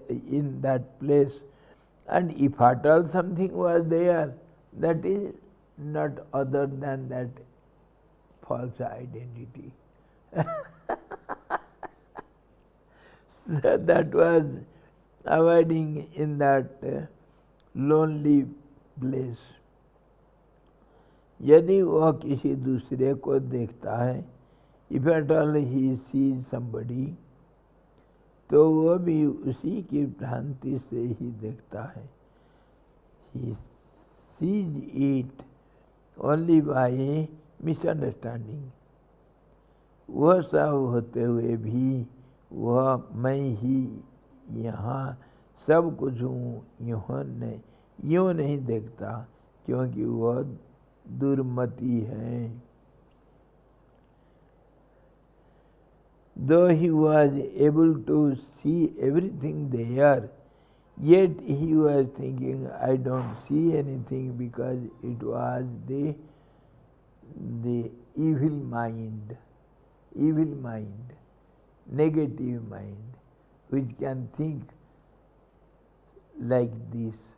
in that place. And if at all something was there, that is not other than that false identity. So that was abiding in that lonely place. यदि वह किसी दूसरे को देखता है, if at all he sees somebody, तो वह भी उसी की भ्रांति से ही देखता है. He sees it only by misunderstanding. वह सब होते हुए भी वह मैं ही यहाँ सब कुछ हूँ यूँ नहीं देखता, क्योंकि वह दुर्मति है. Though he was able to see everything there, yet he was thinking, I don't see anything, because it was the evil mind, negative mind, which can think like this.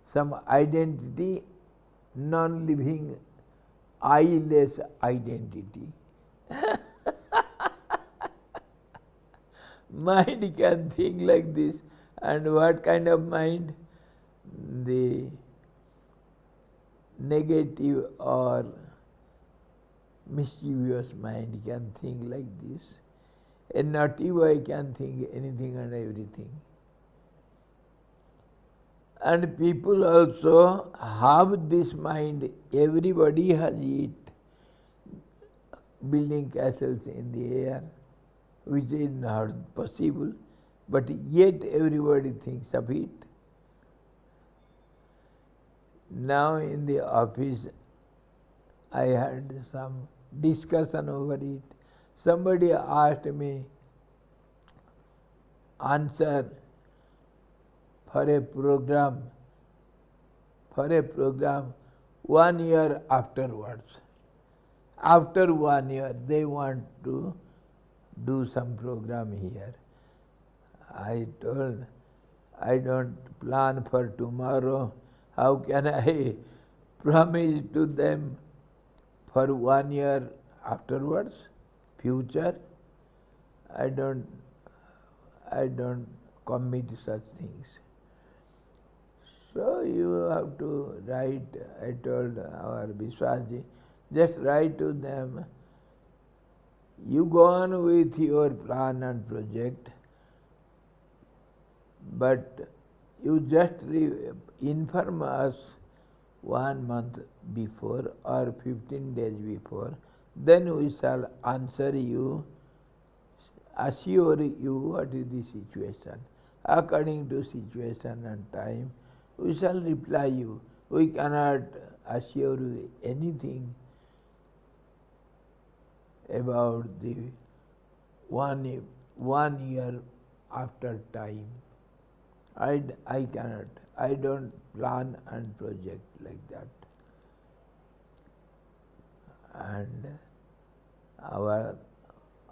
Some identity, non-living, eyeless identity. Mind can think like this. And what kind of mind? The negative or mischievous mind can think like this. A naughty boy can think anything and everything. And people also have this mind. Everybody has it. Building castles in the air, which is not possible, but yet everybody thinks of it. Now in the office, I had some discussion over it. Somebody asked me answer for a program 1 year afterwards. After 1 year, they want to do some program here. I told, I don't plan for tomorrow. How can I promise to them for 1 year afterwards, future? I don't commit such things. So you have to write, I told our Vishwasji, just write to them, you go on with your plan and project, but you just inform us 1 month before or 15 days before, then we shall answer you, assure you what is the situation. According to situation and time, we shall reply you. We cannot assure you anything about the 1 year after time. I cannot. I don't plan and project like that. And our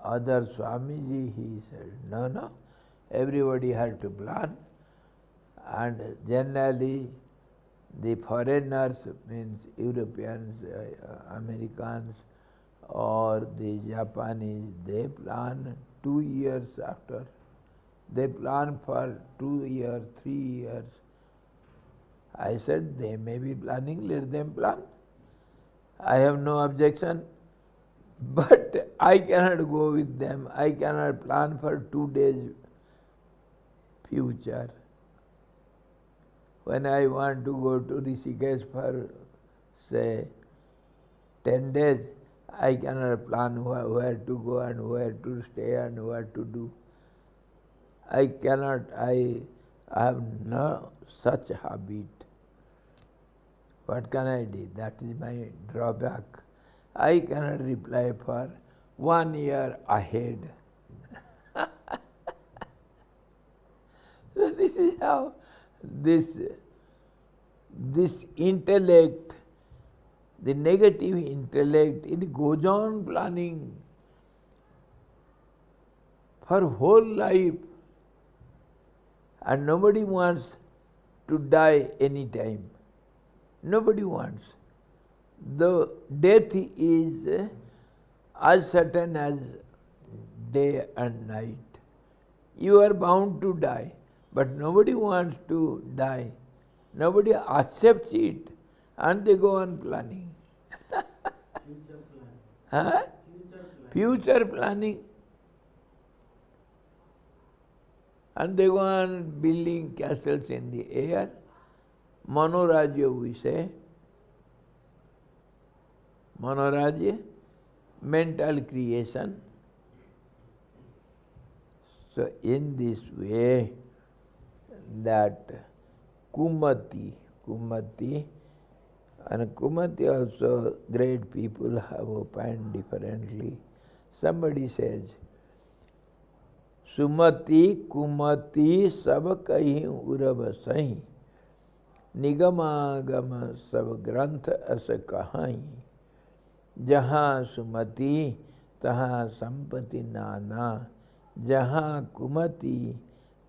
other Swamiji, he said, no, everybody has to plan. And generally, the foreigners, means Europeans, Americans, or the Japanese, they plan 2 years after. They plan for 2 years, 3 years. I said, they may be planning, let them plan. I have no objection. But I cannot go with them. I cannot plan for 2 days future. When I want to go to Rishikesh for, say, 10 days, I cannot plan where to go and where to stay and what to do. I cannot, I have no such habit. What can I do? That is my drawback. I cannot reply for 1 year ahead. So this is how this intellect, the negative intellect, it goes on planning for whole life, and nobody wants to die any time. Nobody wants. The death is as certain as day and night. You are bound to die, but nobody wants to die. Nobody accepts it, and they go on planning. Future planning. Huh? Future planning. And they go on building castles in the air. Manorajya, we say. Manoraj, mental creation. So in this way, that Kumati, and Kumati also great people have opined differently. Somebody says, Sumati Kumati sab kahi urab sahi, Nigamagama sab granth as kahai, Jaha Sumati taha sampati nana, Jaha Kumati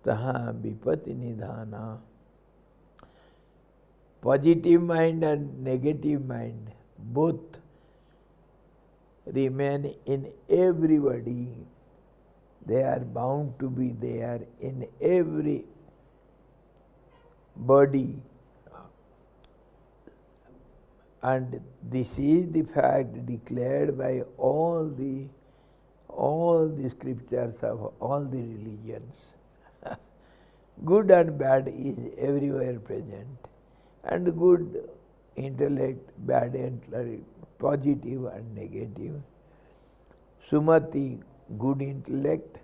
taha vipati nidhana. Positive mind and negative mind both remain in everybody. They are bound to be there in every body. And this is the fact declared by all the scriptures of all the religions. Good and bad is everywhere present. And good intellect, bad intellect, positive and negative. Sumati, good intellect,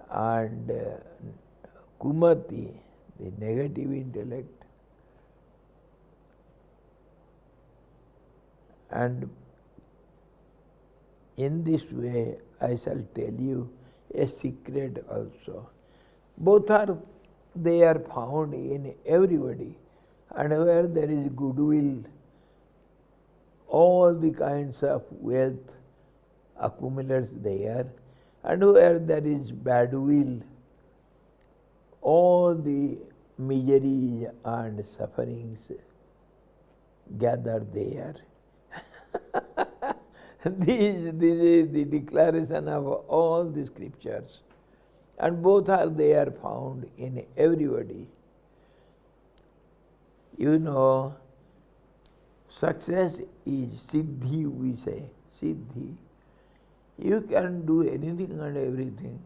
and Kumati, the negative intellect. And in this way, I shall tell you a secret also. Both they are found in everybody. And where there is goodwill, all the kinds of wealth accumulates there. And where there is bad will, all the miseries and sufferings gather there. This is the declaration of all the scriptures. And both they are found in everybody. You know, success is siddhi, we say, siddhi. You can do anything and everything,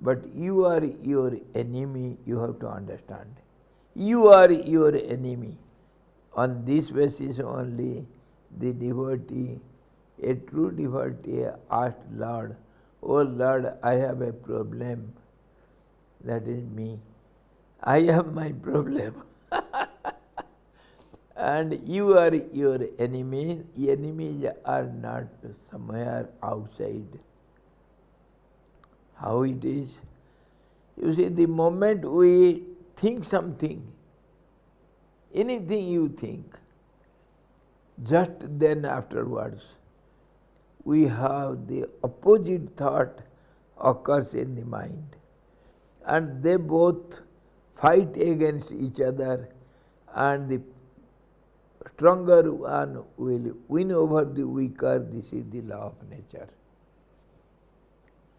but you are your enemy, you have to understand. You are your enemy. On this basis only, the devotee, a true devotee, asked Lord, "Oh Lord, I have a problem." That is me. I have my problem. And you are your enemy. Enemies are not somewhere outside. How it is? You see, the moment we think something, anything you think, just then afterwards, we have the opposite thought occurs in the mind. And they both fight against each other, and the stronger one will win over the weaker. This is the law of nature.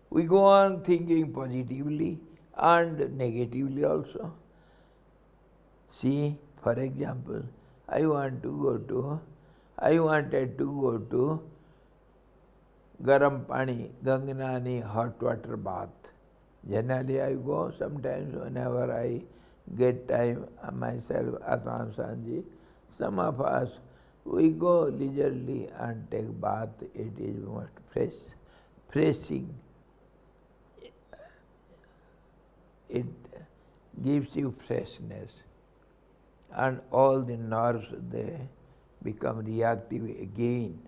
We go on thinking positively and negatively also. See, for example, I wanted to go to Garam Pani, Gangnani hot water bath. Generally I go sometimes whenever I get time, myself, Atan Sanji, some of us, we go leisurely and take bath. It is most freshing. It gives you freshness. And all the nerves, they become reactive again.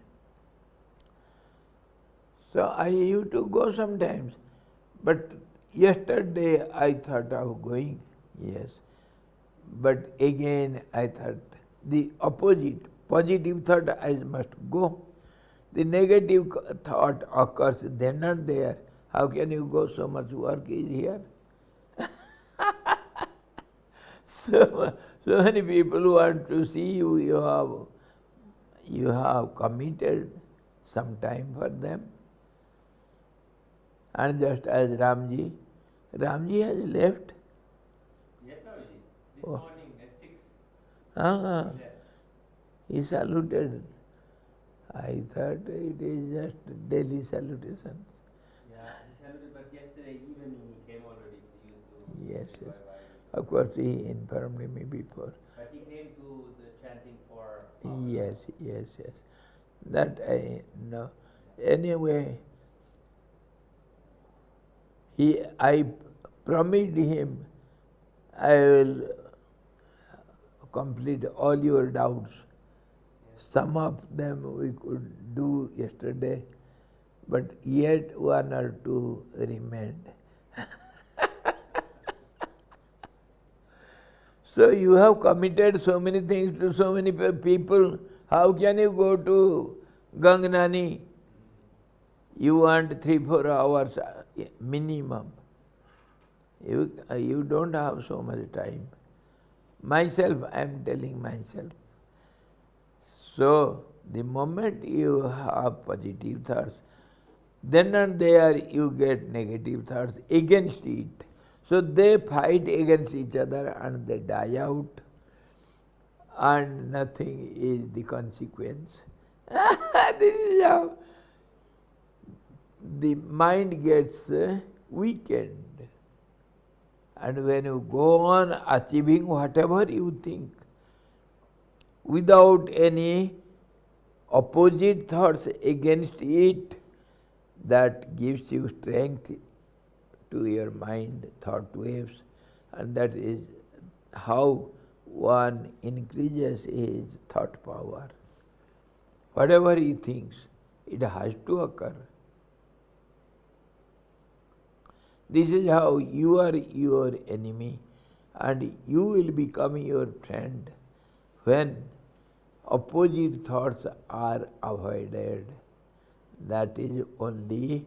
So I used to go sometimes. But yesterday I thought of going, yes. But again I thought the opposite, positive thought, I must go. The negative thought occurs, they're not there. How can you go? So much work is here. So many people want to see you. You have committed some time for them. And just as Ramji has left. Yes, Swamiji. This morning at 6. He saluted. I thought it is just daily salutation. Yeah, he saluted, but yesterday evening he came already for you to. Yes. Of course, he informed me before. But he came to the chanting for. Yes. That I know. Anyway, I promised him, I will complete all your doubts. Some of them we could do yesterday, but yet one or two remained. So you have committed so many things to so many people. How can you go to Gangnani? You want 3-4 hours minimum. You don't have so much time. Myself, I am telling myself. So, the moment you have positive thoughts, then and there you get negative thoughts against it. So they fight against each other and they die out, and nothing is the consequence. This is how the mind gets weakened. And when you go on achieving whatever you think, without any opposite thoughts against it, that gives you strength to your mind, thought waves, and that is how one increases his thought power. Whatever he thinks, it has to occur. This is how you are your enemy and you will become your friend when opposite thoughts are avoided. That is only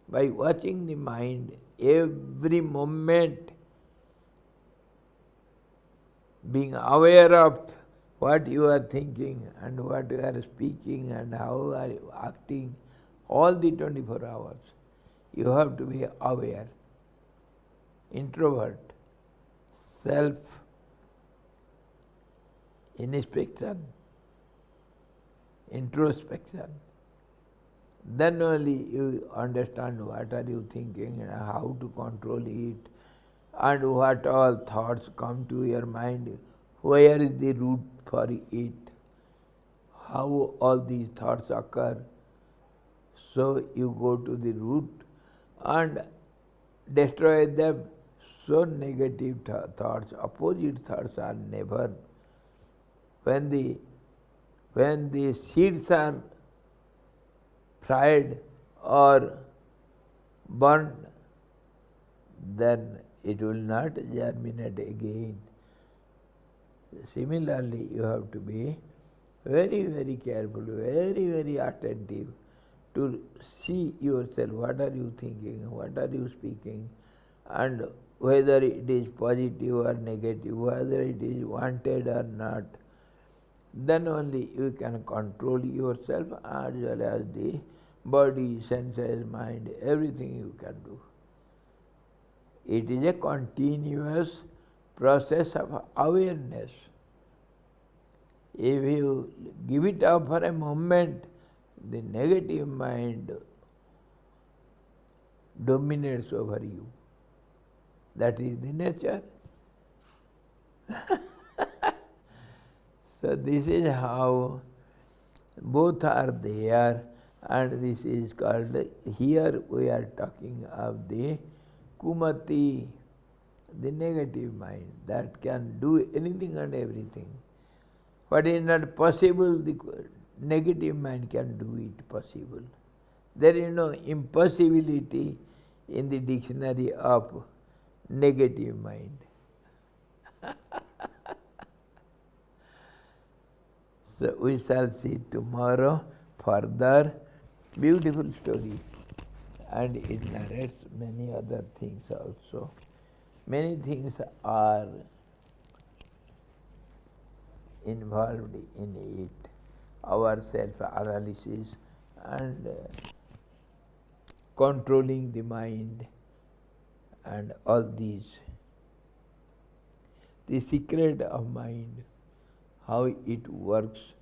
by watching the mind every moment, being aware of what you are thinking and what you are speaking and how are you acting, all the 24 hours. You have to be aware. Introvert, self-inspection, introspection. Then only you understand what are you thinking and how to control it, and what all thoughts come to your mind, where is the root for it, how all these thoughts occur. So you go to the root and destroy them. So negative thoughts, opposite thoughts are never. When the seeds are fried or burned, then it will not germinate again. Similarly, you have to be very, very careful, very, very attentive to see yourself, what are you thinking, what are you speaking, and whether it is positive or negative, whether it is wanted or not. Then only you can control yourself as well as the body, senses, mind, everything you can do. It is a continuous process of awareness. If you give it up for a moment, the negative mind dominates over you. That is the nature. So this is how both are there, and this is called, here we are talking of the Kumati, the negative mind, that can do anything and everything. What is not possible, the negative mind can do it possible. There is no impossibility in the dictionary of negative mind. So we shall see tomorrow further beautiful story, and it narrates many other things also. Many things are involved in it, our self-analysis and controlling the mind and all these. The secret of mind, how it works.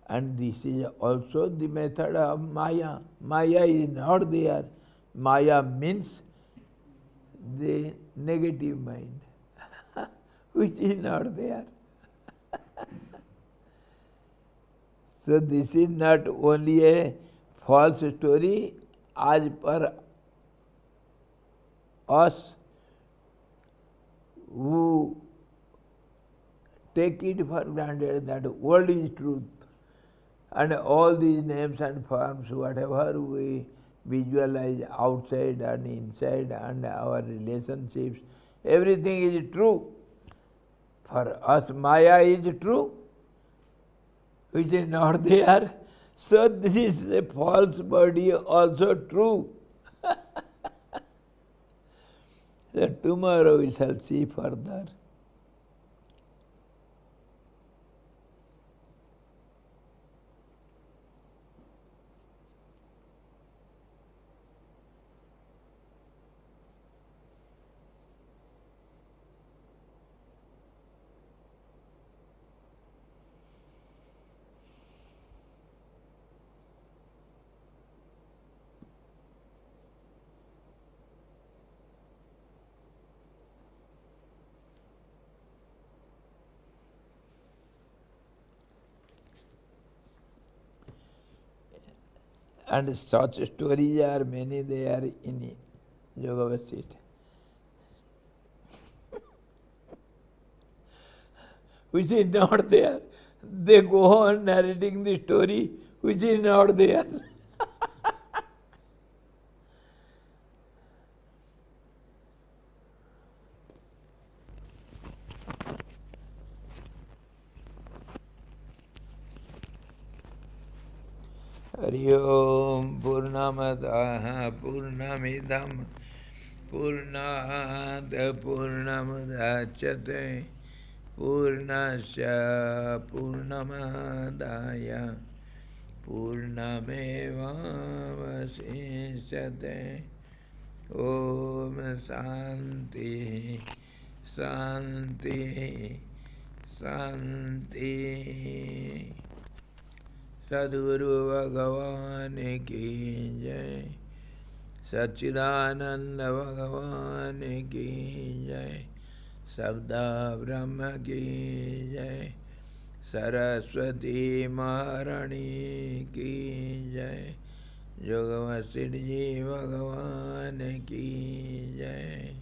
And this is also the method of Maya. Maya is not there. Maya means the negative mind, which is not there. So this is not only a false story as per us who take it for granted that world is truth, and all these names and forms, whatever we visualize outside and inside and our relationships, everything is true. For us Maya is true, which is not there. So this is a false body also true. So tomorrow we shall see further. And such stories are many there in Yoga Vasistha. Which is not there. They go on narrating the story which is not there. Hari Om Purnamadaha Purnamidam Purnat Purnamudachyate Purnasya Purnamadaya Purnameva Vasishyate. Om Santi Santi Santi. Sadguru Bhagavan ki jai, Satchidananda Bhagavan ki jai, Sabda Brahma ki jai, Saraswati Maharani ki jai, Yoga Vasistha Bhagavan ki jai.